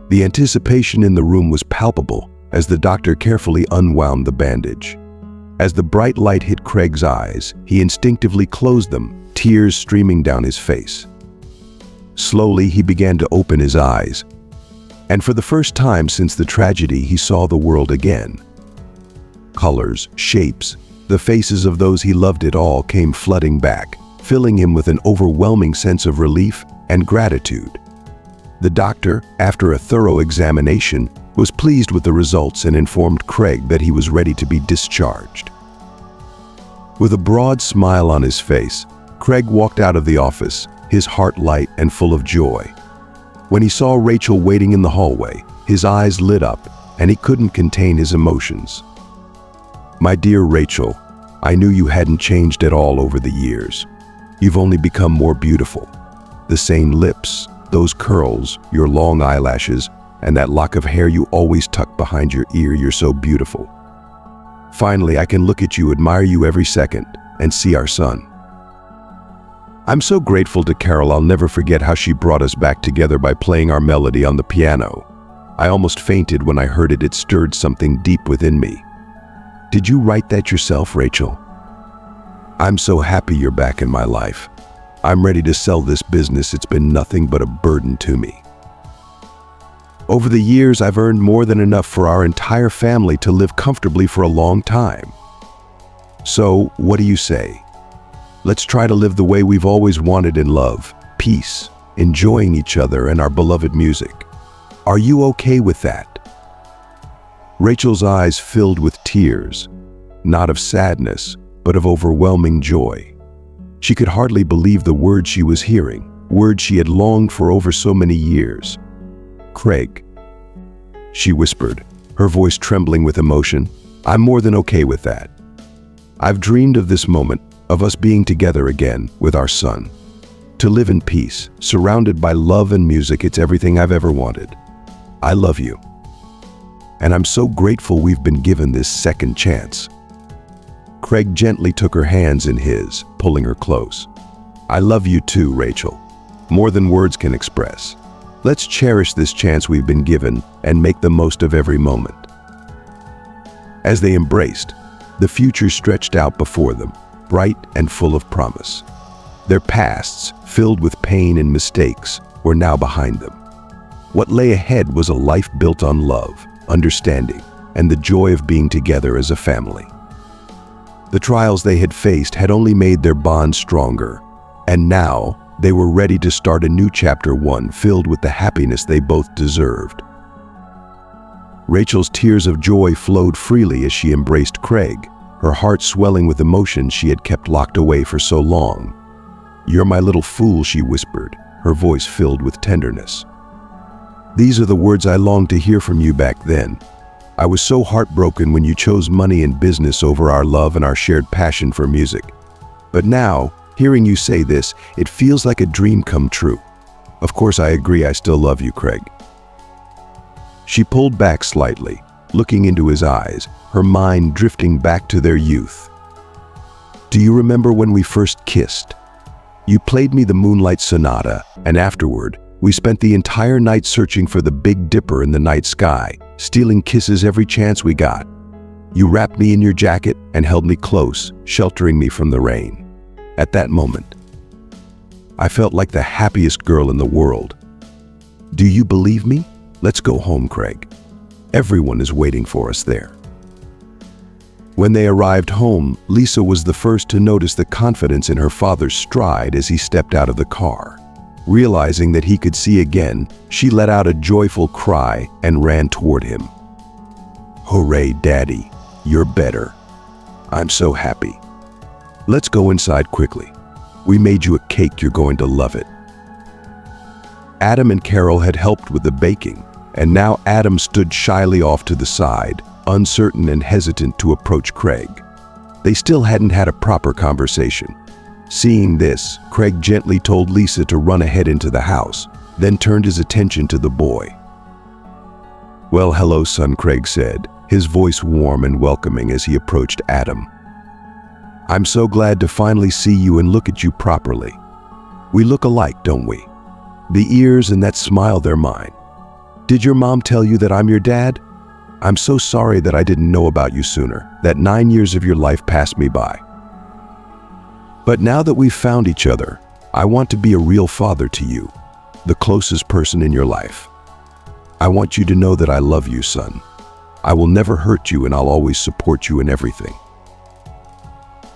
The anticipation in the room was palpable as the doctor carefully unwound the bandage. As the bright light hit Craig's eyes, he instinctively closed them, tears streaming down his face. Slowly, he began to open his eyes, and for the first time since the tragedy, he saw the world again. Colors, shapes, the faces of those he loved, it all came flooding back, filling him with an overwhelming sense of relief and gratitude. The doctor, after a thorough examination, was pleased with the results and informed Craig that he was ready to be discharged. With a broad smile on his face, Craig walked out of the office, his heart light and full of joy. When he saw Rachel waiting in the hallway, his eyes lit up and he couldn't contain his emotions. "My dear Rachel, I knew you hadn't changed at all over the years. You've only become more beautiful. The same lips, those curls, your long eyelashes, and that lock of hair you always tuck behind your ear, you're so beautiful. Finally, I can look at you, admire you every second, and see our son." I'm so grateful to Carol. I'll never forget how she brought us back together by playing our melody on the piano. I almost fainted when I heard it. It stirred something deep within me. "Did you write that yourself, Rachel? I'm so happy you're back in my life. I'm ready to sell this business. It's been nothing but a burden to me. Over the years, I've earned more than enough for our entire family to live comfortably for a long time. So, what do you say? Let's try to live the way we've always wanted in love, peace, enjoying each other and our beloved music. Are you okay with that?" Rachel's eyes filled with tears, not of sadness, but of overwhelming joy. She could hardly believe the words she was hearing, words she had longed for over so many years. "Craig," she whispered, her voice trembling with emotion, "I'm more than okay with that. I've dreamed of this moment, of us being together again with our son. To live in peace, surrounded by love and music, it's everything I've ever wanted. I love you. And I'm so grateful we've been given this second chance." Craig gently took her hands in his, pulling her close. "I love you too, Rachel. More than words can express. Let's cherish this chance we've been given and make the most of every moment." As they embraced, the future stretched out before them, bright and full of promise. Their pasts, filled with pain and mistakes, were now behind them. What lay ahead was a life built on love, understanding, and the joy of being together as a family. The trials they had faced had only made their bond stronger, and now they were ready to start a new chapter, one filled with the happiness they both deserved. Rachel's tears of joy flowed freely as she embraced Craig, her heart swelling with emotions she had kept locked away for so long. "You're my little fool," she whispered, her voice filled with tenderness. "These are the words I longed to hear from you back then. I was so heartbroken when you chose money and business over our love and our shared passion for music. But now, hearing you say this, it feels like a dream come true. Of course I agree, I still love you, Craig." She pulled back slightly, looking into his eyes, her mind drifting back to their youth. "Do you remember when we first kissed? You played me the Moonlight Sonata, and afterward, we spent the entire night searching for the Big Dipper in the night sky, stealing kisses every chance we got. You wrapped me in your jacket and held me close, sheltering me from the rain. At that moment, I felt like the happiest girl in the world. Do you believe me? Let's go home, Craig. Everyone is waiting for us there." When they arrived home, Lisa was the first to notice the confidence in her father's stride as he stepped out of the car. Realizing that he could see again, she let out a joyful cry and ran toward him. "Hooray, Daddy, you're better. I'm so happy. Let's go inside quickly. We made you a cake, you're going to love it." Adam and Carol had helped with the baking, and now Adam stood shyly off to the side, uncertain and hesitant to approach Craig. They still hadn't had a proper conversation. Seeing this, Craig gently told Lisa to run ahead into the house, then turned his attention to the boy. "Well, hello, son," Craig said, his voice warm and welcoming as he approached Adam. "I'm so glad to finally see you and look at you properly. We look alike, don't we? The ears and that smile, they're mine. Did your mom tell you that I'm your dad? I'm so sorry that I didn't know about you sooner, that 9 years of your life passed me by. But now that we've found each other, I want to be a real father to you, the closest person in your life. I want you to know that I love you, son. I will never hurt you and I'll always support you in everything."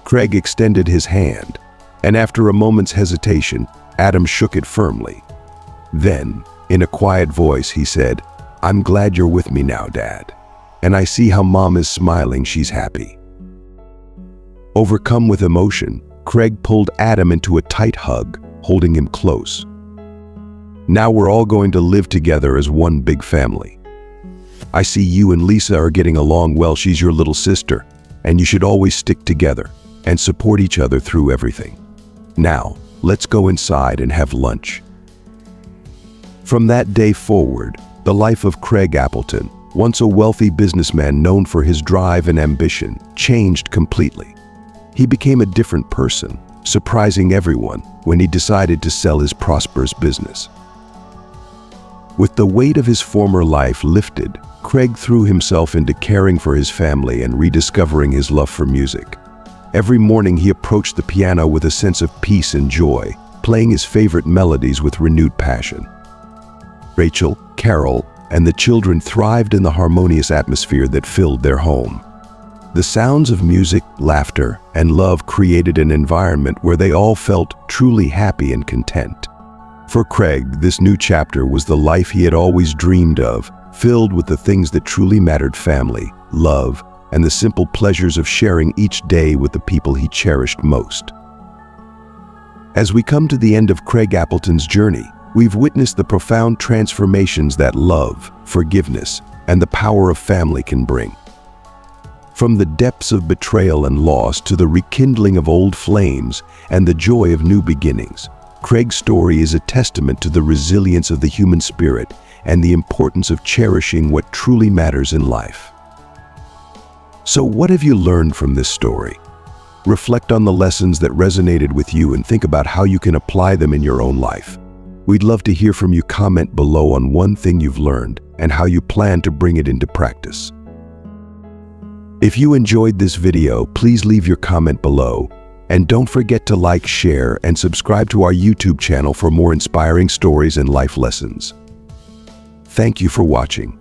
Craig extended his hand, and after a moment's hesitation, Adam shook it firmly. Then, in a quiet voice, he said, "I'm glad you're with me now, Dad. And I see how Mom is smiling, she's happy." Overcome with emotion, Craig pulled Adam into a tight hug, holding him close. "Now we're all going to live together as one big family. I see you and Lisa are getting along well. She's your little sister, and you should always stick together and support each other through everything. Now, let's go inside and have lunch." From that day forward, the life of Craig Appleton, once a wealthy businessman known for his drive and ambition, changed completely. He became a different person, surprising everyone when he decided to sell his prosperous business. With the weight of his former life lifted, Craig threw himself into caring for his family and rediscovering his love for music. Every morning he approached the piano with a sense of peace and joy, playing his favorite melodies with renewed passion. Rachel, Carol, and the children thrived in the harmonious atmosphere that filled their home. The sounds of music, laughter, and love created an environment where they all felt truly happy and content. For Craig, this new chapter was the life he had always dreamed of, filled with the things that truly mattered: family, love, and the simple pleasures of sharing each day with the people he cherished most. As we come to the end of Craig Appleton's journey, we've witnessed the profound transformations that love, forgiveness, and the power of family can bring. From the depths of betrayal and loss to the rekindling of old flames and the joy of new beginnings, Craig's story is a testament to the resilience of the human spirit and the importance of cherishing what truly matters in life. So what have you learned from this story? Reflect on the lessons that resonated with you and think about how you can apply them in your own life. We'd love to hear from you. Comment below on one thing you've learned and how you plan to bring it into practice. If you enjoyed this video, please leave your comment below, and don't forget to like, share, and subscribe to our YouTube channel for more inspiring stories and life lessons. Thank you for watching.